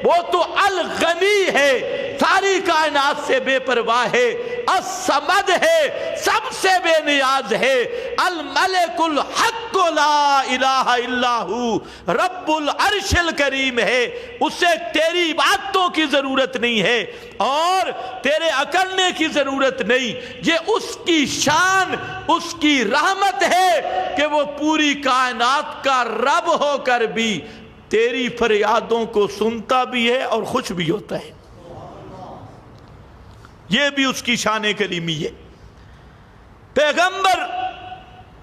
وہ تو الغنی ہے، ساری کائنات سے بے پرواہ ہے، الصمد ہے، سب سے بے نیاز ہے، الملک الحق لا الہ الا ہو، رب العرش الکریم ہے، اسے تیری عبادتوں کی ضرورت نہیں ہے اور تیرے اکڑنے کی ضرورت نہیں۔ یہ اس کی شان، اس کی رحمت ہے کہ وہ پوری کائنات کا رب ہو کر بھی تیری فریادوں کو سنتا بھی ہے اور خوش بھی ہوتا ہے۔ یہ بھی اس کی شان کریمی ہے۔ پیغمبر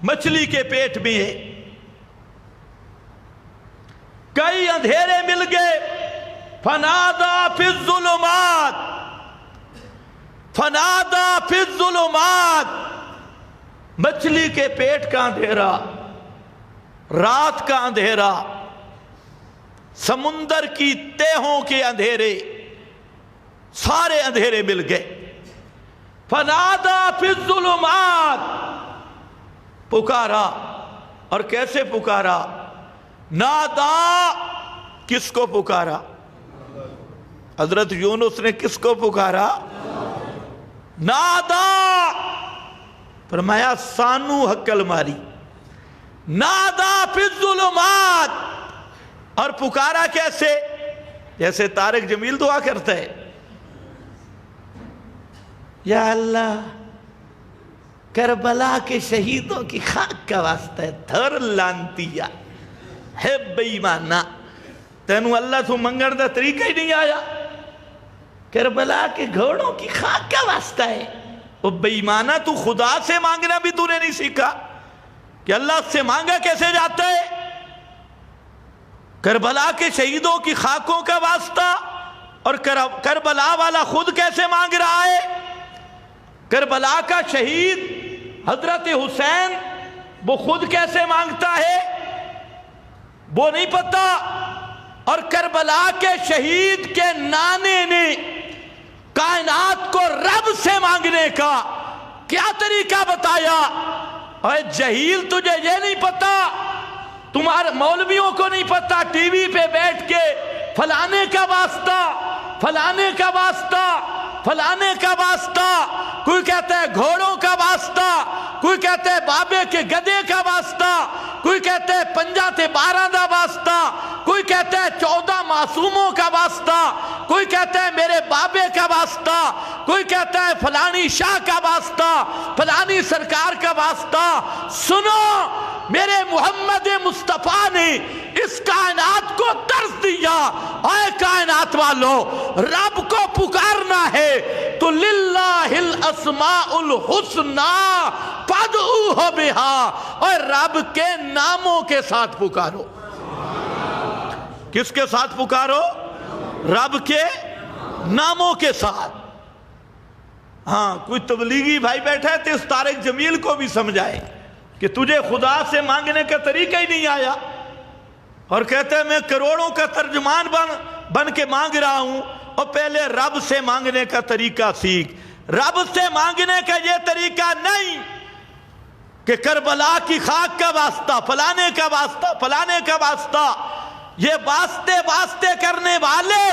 مچھلی کے پیٹ میں ہے، کئی اندھیرے مل گئے، فنادا فی الظلمات، فنادا فی الظلمات، مچھلی کے پیٹ کا اندھیرا، رات کا اندھیرا، سمندر کی تہوں کے اندھیرے، سارے اندھیرے مل گئے۔ فنادا فی الظلمات، پکارا، اور کیسے پکارا؟ نادا، کس کو پکارا؟ حضرت یونس نے کس کو پکارا؟ نادا، فرمایا سانو حقل ماری، نادا فی الظلمات، اور پکارا کیسے؟ جیسے طارق جمیل دعا کرتا ہے، یا اللہ کربلا کے شہیدوں کی خاک کا واسطہ ہے، تھر لانتیا ہے بے ایمانہ، تینوں اللہ تو منگن دا طریقہ ہی نہیں آیا، کربلا کے گھوڑوں کی خاک کا واسطہ ہے۔ وہ بے ایمانہ، تو خدا سے مانگنا بھی تو نے نہیں سیکھا کہ اللہ سے مانگا کیسے جاتا ہے؟ کربلا کے شہیدوں کی خاکوں کا واسطہ، اور کربلا والا خود کیسے مانگ رہا ہے؟ کربلا کا شہید حضرت حسین، وہ خود کیسے مانگتا ہے وہ نہیں پتا، اور کربلا کے شہید کے نانے نے کائنات کو رب سے مانگنے کا کیا طریقہ بتایا؟ اے جہیل، تجھے یہ نہیں پتا، تمہارے مولویوں کو نہیں پتا، ٹی وی پہ بیٹھ کے فلانے کا واسطہ، فلانے کا واسطہ، فلانے کا واسطہ، کوئی کہتا ہے گھوڑوں کا واسطہ، کوئی کہتا ہے بابے کے گدے کا واسطہ، کوئی کہتا ہے 50 دا واسطہ، کوئی کہتا ہے 14 معصوموں کا واسطہ، کوئی کہتا ہے میرے بابے کا واسطہ، کوئی کہتا ہے فلانی شاہ کا واسطہ، فلانی سرکار کا واسطہ۔ سنو، میرے محمد مصطفیٰ نے اس کائنات کو درس دیا، اے کائنات والو، رب کو پکارنا ہے تو للہ الاسماء الحسنی فادعوہ بہا، اور رب کے ناموں کے ساتھ پکارو۔ کس کے ساتھ پکارو؟ رب کے ناموں کے ساتھ۔ ہاں، کوئی تبلیغی بھائی بیٹھا ہے تو اس طارق جمیل کو بھی سمجھائے کہ تجھے خدا سے مانگنے کا طریقہ ہی نہیں آیا، اور کہتے ہیں میں کروڑوں کا ترجمان بن کے مانگ رہا ہوں، اور پہلے رب سے مانگنے کا طریقہ سیکھ۔ رب سے مانگنے کا یہ طریقہ نہیں کہ کربلا کی خاک کا واسطہ، فلانے کا واسطہ، فلانے کا واسطہ۔ یہ واسطے کرنے والے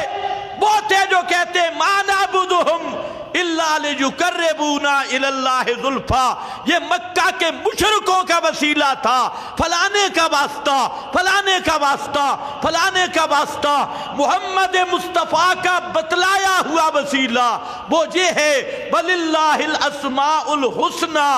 وہ تھے جو کہتے ما نعبدہم الا لیقربونا الی اللہ زلفیٰ، یہ مکہ کے مشرکوں کا وسیلہ تھا، فلانے کا واسطہ، فلانے کا واسطہ، فلانے کا واسطہ۔ محمد مصطفیٰ کا بتلایا ہوا وسیلہ وہ یہ ہے وَلِلَّهِ الْأَسْمَاءُ الْحُسْنَى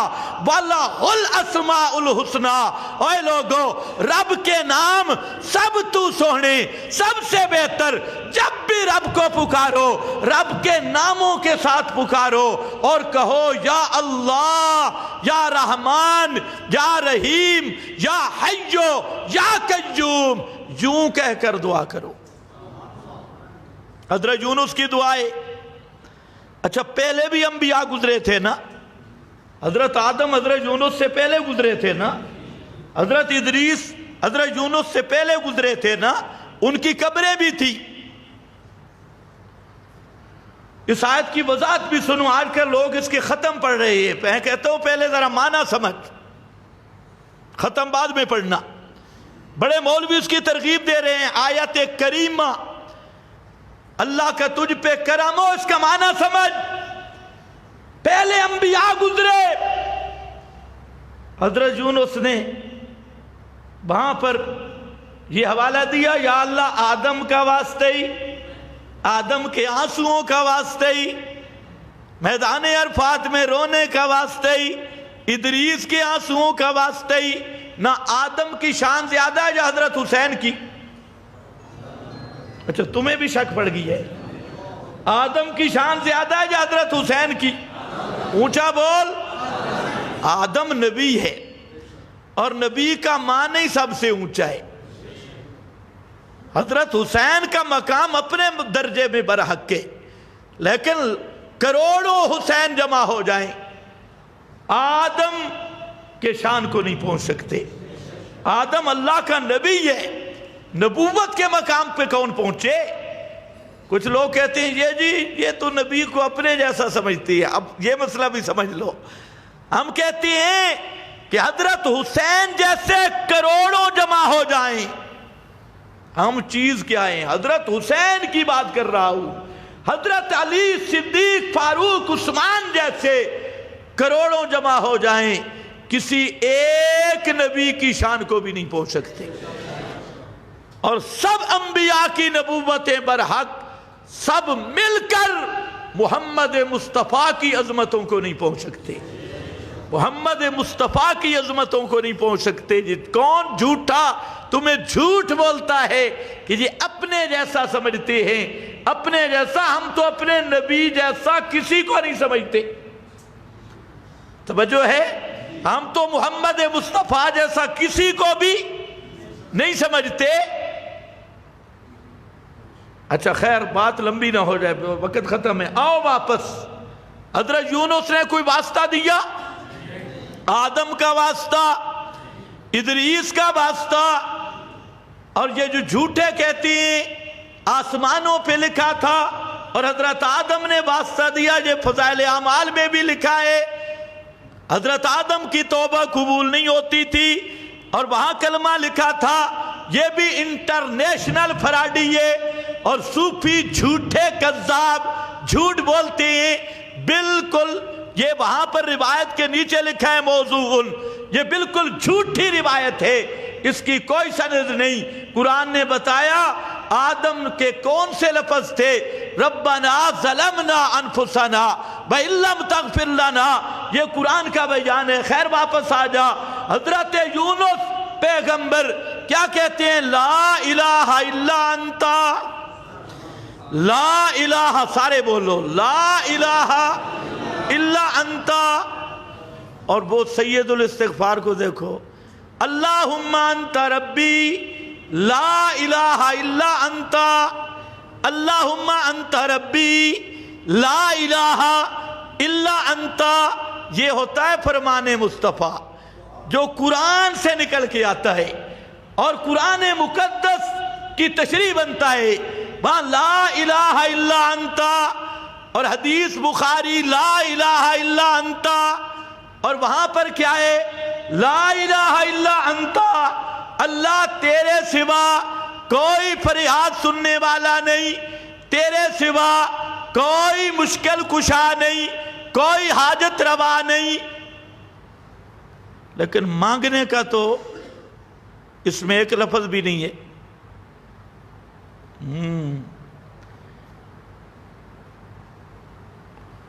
وَلَهُ الْأَسْمَاءُ الْحُسْنَى۔ اے لوگو، رب کے نام سب تو سونے، سب سے بہتر۔ جب بھی رب کو پکارو، رب کے ناموں کے ساتھ پکارو اور کہو یا اللہ، یا رحمان، یا رحیم، یا حیو، یا قیوم، یوں کہہ کر دعا کرو۔ حضرت یونس کی دعائیں، اچھا پہلے بھی انبیاء گزرے تھے نا، حضرت آدم حضرت یونس سے پہلے گزرے تھے نا، حضرت ادریس حضرت یونس سے پہلے گزرے تھے نا، ان کی قبریں بھی تھی۔ اس آیت کی وضاحت بھی سنو، آج کل لوگ اس کے ختم پڑھ رہے ہیں، میں کہتا ہوں پہلے ذرا معنی سمجھ، ختم بعد میں پڑھنا۔ بڑے مولوی اس کی ترغیب دے رہے ہیں، آیت کریمہ اللہ کا تجھ پہ کرم ہو، اس کا معنی سمجھ۔ پہلے انبیاء گزرے، حضرت یونس نے وہاں پر یہ حوالہ دیا، یا اللہ آدم کا واسطے ہی، آدم کے آنسوؤں کا واسطے ہی، میدان عرفات میں رونے کا واسطے ہی، ادریس کے آنسوؤں کا واسطے ہی۔ نہ آدم کی شان زیادہ ہے یا حضرت حسین کی؟ اچھا تمہیں بھی شک پڑ گئی ہے، آدم کی شان زیادہ ہے یا حضرت حسین کی؟ اونچا بول۔ آدم نبی ہے، اور نبی کا معنی ہی سب سے اونچا ہے۔ حضرت حسین کا مقام اپنے درجے میں برحق ہے، لیکن کروڑوں حسین جمع ہو جائیں، آدم کے شان کو نہیں پہنچ سکتے۔ آدم اللہ کا نبی ہے، نبوت کے مقام پہ کون پہنچے؟ کچھ لوگ کہتے ہیں یہ جی یہ تو نبی کو اپنے جیسا سمجھتی ہے۔ اب یہ مسئلہ بھی سمجھ لو، ہم کہتے ہیں کہ حضرت حسین جیسے کروڑوں جمع ہو جائیں، ہم چیز کیا ہیں؟ حضرت حسین کی بات کر رہا ہوں۔ حضرت علی، صدیق، فاروق، عثمان جیسے کروڑوں جمع ہو جائیں، کسی ایک نبی کی شان کو بھی نہیں پہنچ سکتے۔ اور سب انبیاء کی نبوتیں برحق، سب مل کر محمد مصطفیٰ کی عظمتوں کو نہیں پہنچ سکتے، محمد مصطفیٰ کی عظمتوں کو نہیں پہنچ سکتے۔ کون جھوٹا تمہیں جھوٹ بولتا ہے کہ یہ اپنے جیسا سمجھتے ہیں؟ اپنے جیسا، ہم تو اپنے نبی جیسا کسی کو نہیں سمجھتے۔ توجہ ہے، ہم تو محمد مصطفیٰ جیسا کسی کو بھی نہیں سمجھتے۔ اچھا خیر، بات لمبی نہ ہو جائے، وقت ختم ہے، آؤ واپس۔ حضرت یونس نے کوئی واسطہ دیا؟ آدم کا واسطہ، ادریس کا واسطہ، اور یہ جو جھوٹے کہتی ہیں آسمانوں پہ لکھا تھا، اور حضرت آدم نے واسطہ دیا، یہ فضائل اعمال میں بھی لکھا ہے۔ حضرت آدم کی توبہ قبول نہیں ہوتی تھی اور وہاں کلمہ لکھا تھا، یہ بھی انٹرنیشنل فراڈی ہے اور صوفی جھوٹے کذاب جھوٹ بولتے ہیں، بالکل یہ وہاں پر روایت کے نیچے لکھا ہے موضوع، یہ بالکل جھوٹی روایت ہے، اس کی کوئی سند نہیں۔ قرآن نے بتایا آدم کے کون سے لفظ تھے، ربنا ظلمنا انفسنا وَإِن لَّمْ تَغْفِرْ لَنَا، یہ قرآن کا بیان ہے۔ خیر واپس آ جا، حضرت یونس پیغمبر کیا کہتے ہیں، لا الہ الا انت، لا الہ، سارے بولو لا الہ الا انت۔ اور وہ سید الاستغفار کو دیکھو، اللہم انت ربی لا الہ الا انت، اللہم انت ربی لا الہ الا انت۔ یہ ہوتا ہے فرمان مصطفیٰ جو قرآن سے نکل کے آتا ہے اور قرآن مقدس کی تشریح بنتا ہے، وہاں لا الہ الا انت، اور حدیث بخاری لا الہ الا انت، اور وہاں پر کیا ہے، لا الہ الا انت، اللہ تیرے سوا کوئی فریاد سننے والا نہیں، تیرے سوا کوئی مشکل کشا نہیں، کوئی حاجت روا نہیں۔ لیکن مانگنے کا تو اس میں ایک لفظ بھی نہیں ہے۔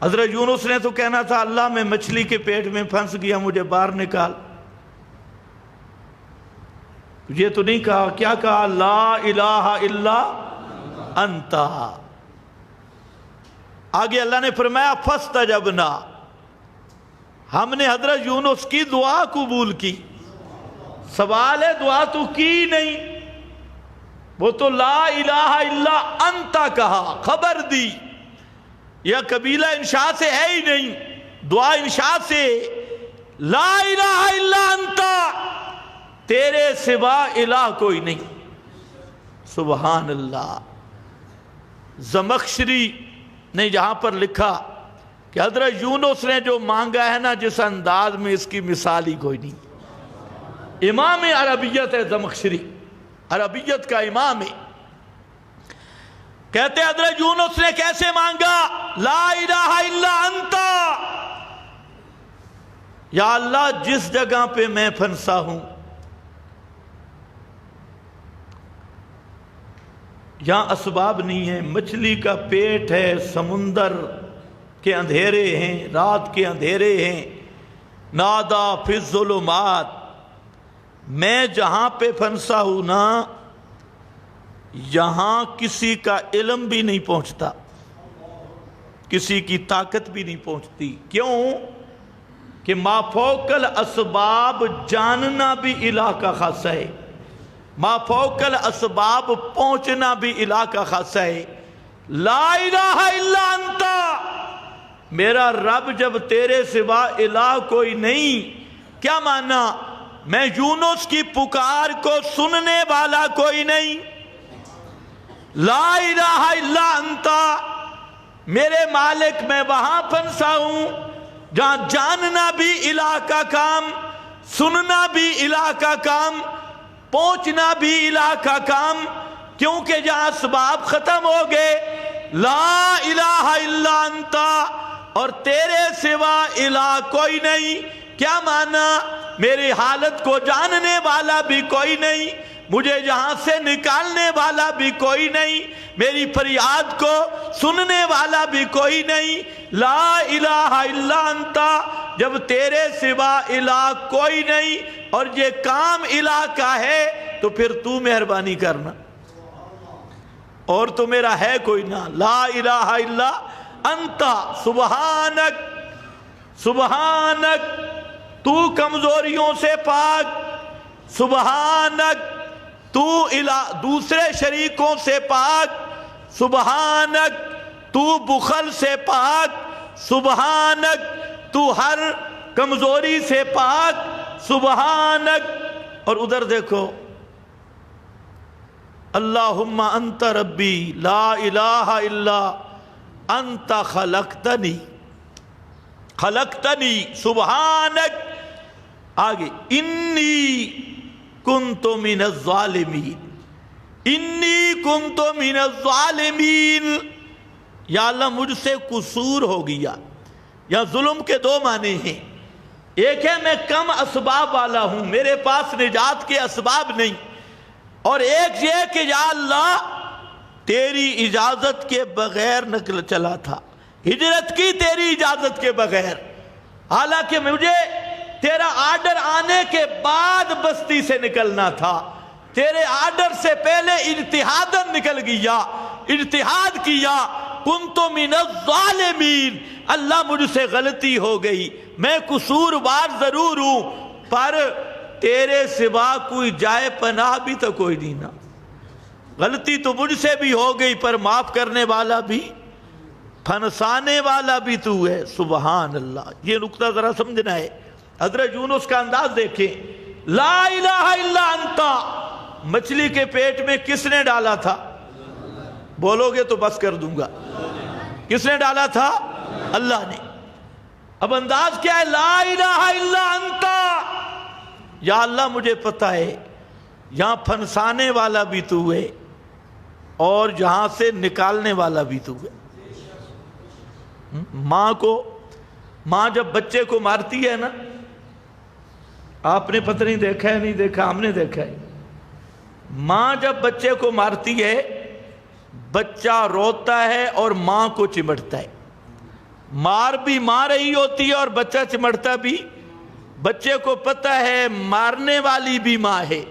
حضرت یونس نے تو کہنا تھا اللہ میں مچھلی کے پیٹ میں پھنس گیا، مجھے باہر نکال، یہ تو نہیں کہا، کیا کہا، لا الہ الا انت۔ آگے اللہ نے فرمایا فاستجبنا، ہم نے حضرت یونس کی دعا قبول کی۔ سوال ہے دعا تو کی نہیں، وہ تو لا الہ الا انت کہا، خبر دی، یہ قبیلہ انشاء سے ہے ہی نہیں، دعا انشاء سے، لا الہ الا انت، تیرے سوا الہ کوئی نہیں۔ سبحان اللہ۔ زمخشری نے یہاں پر لکھا کہ حضرت یونس نے جو مانگا ہے نا جس انداز میں، اس کی مثال ہی کوئی نہیں۔ امام عربیت ہے زمخشری، عربیت کا امام ہے، کہتے حضرت یونس نے کیسے مانگا، لا الہ الا انت، یا اللہ جس جگہ پہ میں پھنسا ہوں، یہاں اسباب نہیں ہے، مچھلی کا پیٹ ہے، سمندر کے اندھیرے ہیں، رات کے اندھیرے ہیں، نادا فی الظلمات، میں جہاں پہ پھنسا ہوں نا، یہاں کسی کا علم بھی نہیں پہنچتا، کسی کی طاقت بھی نہیں پہنچتی۔ کیوں کہ ما فوق الاسباب جاننا بھی الہ کا خاصہ ہے، ما فوق الاسباب پہنچنا بھی الہ کا خاصہ ہے۔ لا الہ الا انت، میرا رب جب تیرے سوا الہ کوئی نہیں، کیا مانا، میں یونس کی پکار کو سننے والا کوئی نہیں، لا الہ الا انت، میرے مالک میں وہاں پھنسا ہوں جہاں جاننا بھی الہ کا کام، سننا بھی الہ کا کام، پہنچنا بھی الہ کا کام، کیونکہ جہاں اسباب ختم ہو گئے، لا الہ الا انت، اور تیرے سوا الہ کوئی نہیں، کیا مانا، میری حالت کو جاننے والا بھی کوئی نہیں، مجھے یہاں سے نکالنے والا بھی کوئی نہیں، میری فریاد کو سننے والا بھی کوئی نہیں، لا الہ الا انت، جب تیرے سوا الہ کوئی نہیں اور یہ کام الہ کا ہے تو پھر تو مہربانی کرنا، اور تو میرا ہے کوئی نہ، لا الہ الا انت، سبحانک، سبحانک، تو کمزوریوں سے پاک، سبحانک، تو دوسرے شریکوں سے پاک، سبحانک، تو بخل سے پاک، سبحانک، تو ہر کمزوری سے پاک، سبحانک۔ اور ادھر دیکھو، اللہم انت ربی لا الہ الا انت خلقتنی سبحانک، آگے انی کنت من الظالمین، یا اللہ مجھ سے قصور ہو گیا۔ یا ظلم کے دو معنی ہیں، ایک ہے میں کم اسباب والا ہوں، میرے پاس نجات کے اسباب نہیں، اور ایک یہ کہ یا اللہ تیری اجازت کے بغیر نکل چلا تھا، ہجرت کی تیری اجازت کے بغیر، حالانکہ مجھے تیرا آرڈر آنے کے بعد بستی سے نکلنا تھا، تیرے آرڈر سے پہلے اجتہاداً نکل گیا، اجتہاد کیا، کنت من الظالمین، اللہ مجھ سے غلطی ہو گئی، میں قصوروار ضرور ہوں، پر تیرے سوا کوئی جائے پناہ بھی تو کوئی نہیں نا، غلطی تو مجھ سے بھی ہو گئی، پر معاف کرنے والا بھی پھنسانے والا بھی تو ہے، سبحان اللہ۔ یہ نقطہ ذرا سمجھنا ہے۔ حضرت یونس کا انداز دیکھیں، لا الہ الا انت، مچھلی کے پیٹ میں کس نے ڈالا تھا؟ بولو گے تو بس کر دوں گا، کس نے ڈالا تھا؟ اللہ نے۔ اب انداز کیا ہے؟ لا الہ الا انت، یا اللہ مجھے پتہ ہے یہاں پھنسانے والا بھی تو ہے اور جہاں سے نکالنے والا بھی تو ہے۔ ماں جب بچے کو مارتی ہے نا، آپ نے پتہ نہیں دیکھا ہے نہیں دیکھا، ہم نے دیکھا ہے، ماں جب بچے کو مارتی ہے بچہ روتا ہے اور ماں کو چمٹتا ہے، مار بھی مار رہی ہوتی ہے اور بچہ چمٹتا بھی، بچے کو پتہ ہے مارنے والی بھی ماں ہے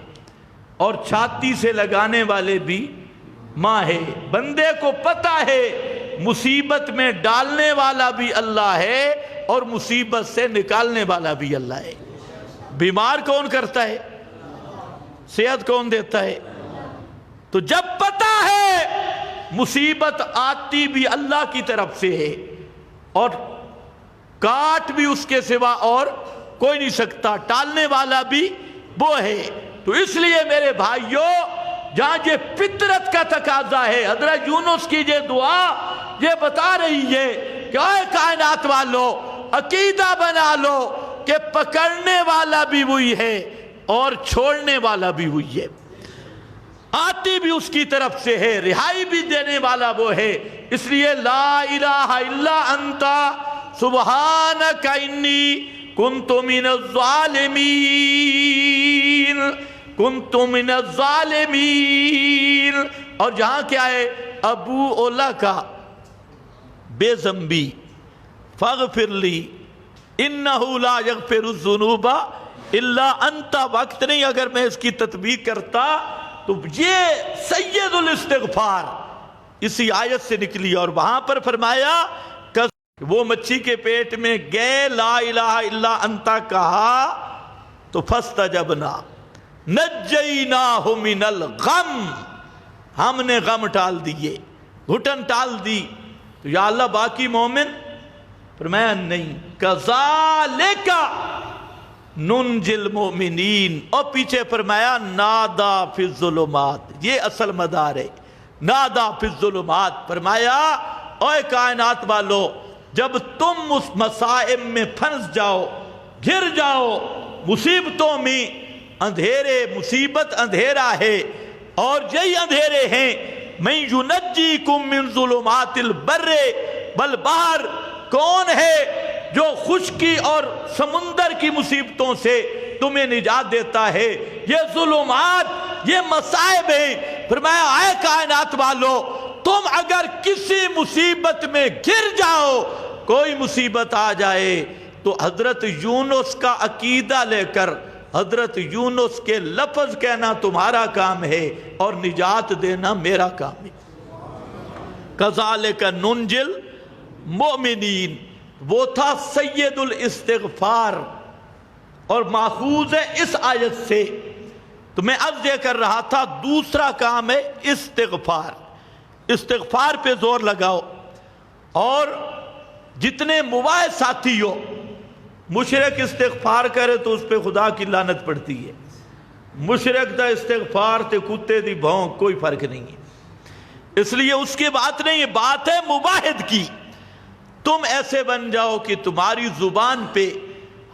اور چھاتی سے لگانے والے بھی ماں ہے، بندے کو پتہ ہے مصیبت میں ڈالنے والا بھی اللہ ہے اور مصیبت سے نکالنے والا بھی اللہ ہے۔ بیمار کون کرتا ہے؟ صحت کون دیتا ہے؟ تو جب پتہ ہے مصیبت آتی بھی اللہ کی طرف سے ہے اور کاٹ بھی اس کے سوا اور کوئی نہیں سکتا، ٹالنے والا بھی وہ ہے، تو اس لیے میرے بھائیوں جہاں یہ فطرت کا تقاضا ہے، حضرت یونس کی یہ دعا یہ بتا رہی ہے کہ اے کائنات والو عقیدہ بنا لو کہ پکڑنے والا بھی وہی ہے اور چھوڑنے والا بھی وہی ہے، آتی بھی اس کی طرف سے ہے، رہائی بھی دینے والا وہ ہے، اس لیے لا الہ الا انت سبحانک انی کنت من الظالمین، کنت من الظالمین۔ اور جہاں کیا ہے؟ ابو اولا کا بے ذنبی فاغفر لی انہ لا یغفر الذنوب الا انت، وقت نہیں اگر میں اس کی تطبیق کرتا تو یہ سید الاستغفار اسی آیت سے نکلی، اور وہاں پر فرمایا کہ وہ مچھی کے پیٹ میں گئے، لا الہ الا انت کہا تو فاستجبنا نجیناہ من الغم، ہم نے غم ٹال دیے، گھٹن ٹال دی، تو یا اللہ باقی مومن؟ فرمایا نہیں، کذالک ننجی المؤمنین، اور پیچھے فرمایا نادا فی الظلمات، یہ اصل مدار ہے، نادا فی الظلمات، فرمایا اے کائنات والو جب تم اس مصائب میں پھنس جاؤ، گر جاؤ مصیبتوں میں، اندھیرے، مصیبت اندھیرا ہے اور یہی اندھیرے ہیں، من ینجیکم من ظلمات البر والبحر، کون ہے جو خشکی اور سمندر کی مصیبتوں سے تمہیں نجات دیتا ہے؟ یہ ظلمات، یہ مصائب ہیں۔ فرمایا اے کائنات والو تم اگر کسی مصیبت میں گر جاؤ، کوئی مصیبت آ جائے، تو حضرت یونس کا عقیدہ لے کر حضرت یونس کے لفظ کہنا تمہارا کام ہے اور نجات دینا میرا کام ہے۔ کذالک ننجی المؤمنین، وہ تھا سید الاستغفار اور ماخوذ ہے اس آیت سے۔ تو میں عرض یہ کر رہا تھا دوسرا کام ہے استغفار، استغفار پہ زور لگاؤ، اور جتنے مواعظ ساتھی ہو، مشرک استغفار کرے تو اس پہ خدا کی لعنت پڑتی ہے، مشرک دا استغفار تے کتے دی بھونک کوئی فرق نہیں ہے۔ اس لیے اس کی بات نہیں، یہ بات ہے مباحد کی۔ تم ایسے بن جاؤ کہ تمہاری زبان پہ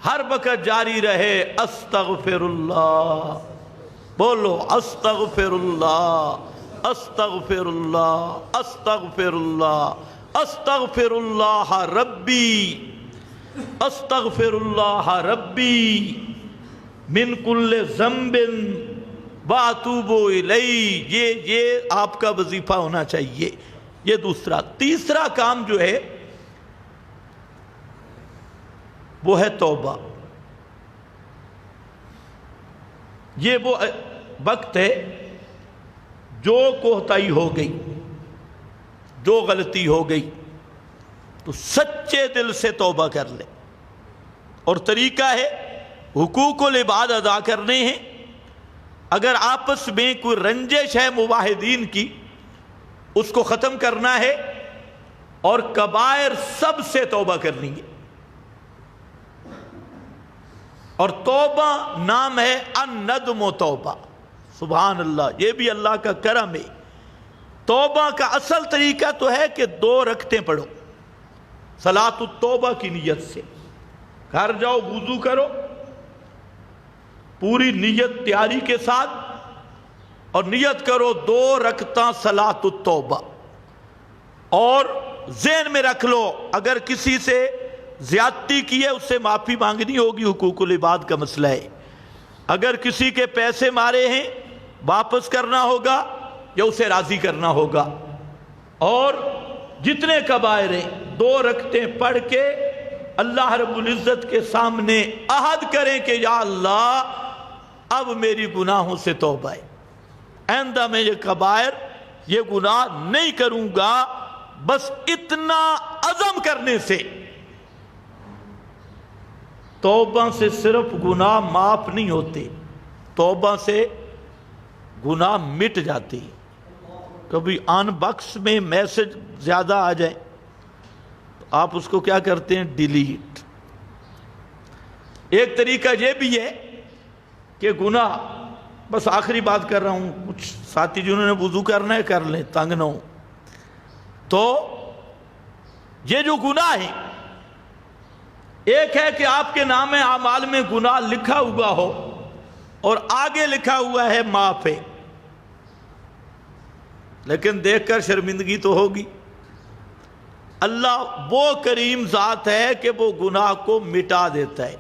ہر وقت جاری رہے استغفر اللہ، بولو استغفر اللہ، استغفر اللہ، استغفر اللہ، استغفر اللہ ربی، استغفر اللہ ربی من کل ذنب واتوب الیہ۔ یہ آپ کا وظیفہ ہونا چاہیے۔ یہ دوسرا۔ تیسرا کام جو ہے وہ ہے توبہ۔ یہ وہ وقت ہے جو کوتاہی ہو گئی، جو غلطی ہو گئی تو سچے دل سے توبہ کر لے۔ اور طریقہ ہے حقوق العباد ادا کرنے ہیں۔ اگر آپس میں کوئی رنجش ہے موحدین کی، اس کو ختم کرنا ہے، اور کبائر سب سے توبہ کرنی ہے۔ اور توبہ نام ہے الندم و توبہ۔ سبحان اللہ، یہ بھی اللہ کا کرم ہے۔ توبہ کا اصل طریقہ تو ہے کہ 2 رکعتیں پڑھو صلاۃ التوبہ کی نیت سے۔ گھر جاؤ، وضو کرو پوری نیت تیاری کے ساتھ، اور نیت کرو 2 رکعتاں صلاۃ التوبہ۔ اور ذہن میں رکھ لو اگر کسی سے زیادتی کی ہے اس سے معافی مانگنی ہوگی، حقوق العباد کا مسئلہ ہے۔ اگر کسی کے پیسے مارے ہیں واپس کرنا ہوگا یا اسے راضی کرنا ہوگا۔ اور جتنے کبائر ہیں 2 رکعتیں پڑھ کے اللہ رب العزت کے سامنے عہد کریں کہ یا اللہ اب میری گناہوں سے توبہ ہے، آئندہ میں یہ کبائر، یہ گناہ نہیں کروں گا۔ بس اتنا عزم کرنے سے توبہ سے صرف گناہ معاف نہیں ہوتے، توبہ سے گناہ مٹ جاتے ہیں۔ کبھی آن باکس میں میسج زیادہ آ جائے تو آپ اس کو کیا کرتے ہیں؟ ڈیلیٹ۔ ایک طریقہ یہ بھی ہے کہ گناہ، بس آخری بات کر رہا ہوں، کچھ ساتھی جنہوں نے وضو کرنا ہے کر لیں، تنگ نہ ہوں۔ تو یہ جو گناہ ہے، ایک ہے کہ آپ کے نام اعمال میں گناہ لکھا ہوا ہو اور آگے لکھا ہوا ہے معاف ہے، لیکن دیکھ کر شرمندگی تو ہوگی۔ اللہ وہ کریم ذات ہے کہ وہ گناہ کو مٹا دیتا ہے،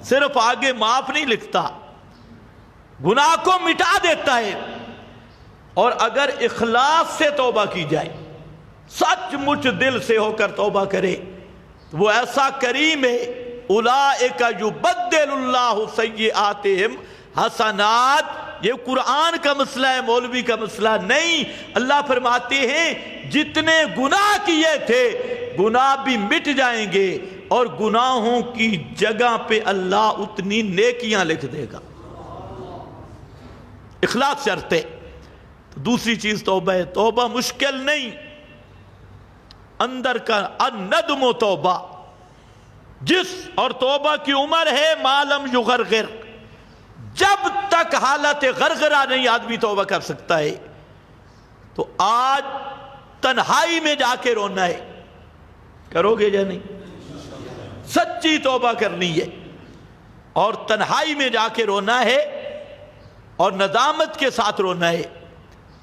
صرف آگے معاف نہیں لکھتا، گناہ کو مٹا دیتا ہے۔ اور اگر اخلاص سے توبہ کی جائے، سچ مچ دل سے ہو کر توبہ کرے، وہ ایسا کریم ہے۔ اولئک یبدل اللہ سیئاتہم حسنات۔ یہ قرآن کا مسئلہ ہے، مولوی کا مسئلہ نہیں۔ اللہ فرماتے ہیں جتنے گناہ کیے تھے گناہ بھی مٹ جائیں گے، اور گناہوں کی جگہ پہ اللہ اتنی نیکیاں لکھ دے گا۔ اخلاص شرط ہے۔ دوسری چیز توبہ ہے۔ توبہ مشکل نہیں، اندر کا الندم و توبہ۔ اور توبہ کی عمر ہے ما لم یغرغر، جب تک حالت غرغرہ نہیں آدمی توبہ کر سکتا ہے۔ تو آج تنہائی میں جا کے رونا ہے، کرو گے یا نہیں؟ سچی توبہ کرنی ہے اور تنہائی میں جا کے رونا ہے اور ندامت کے ساتھ رونا ہے۔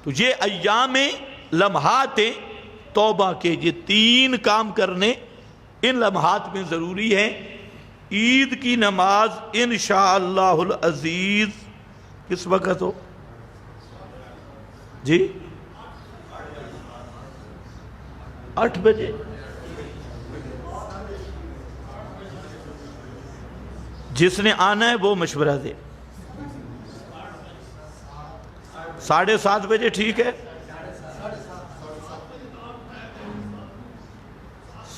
تو یہ ایام لمحات توبہ کے، یہ 3 کام کرنے ان لمحات میں ضروری ہیں۔ عید کی نماز انشاءاللہ العزیز کس وقت ہو؟ جی 8 بجے۔ جس نے آنا ہے وہ مشورہ دے۔ 7:30 بجے ٹھیک ہے؟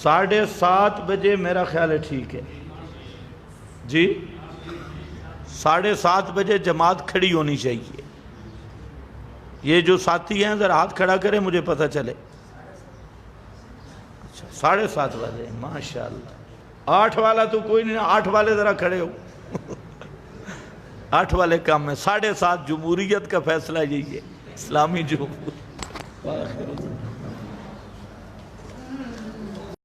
7:30 بجے میرا خیال ہے ٹھیک ہے جی۔ 7:30 بجے جماعت کھڑی ہونی چاہیے۔ یہ جو ساتھی ہیں ذرا ہاتھ کھڑا کریں مجھے پتہ چلے۔ 7:30 بجے ماشاءاللہ۔ 8 والا تو کوئی نہیں، 8 والے ذرا کھڑے ہو۔ 8 والے کام میں 7:30 جمہوریت کا فیصلہ یہی ہے، اسلامی جمہوریت۔ وآخر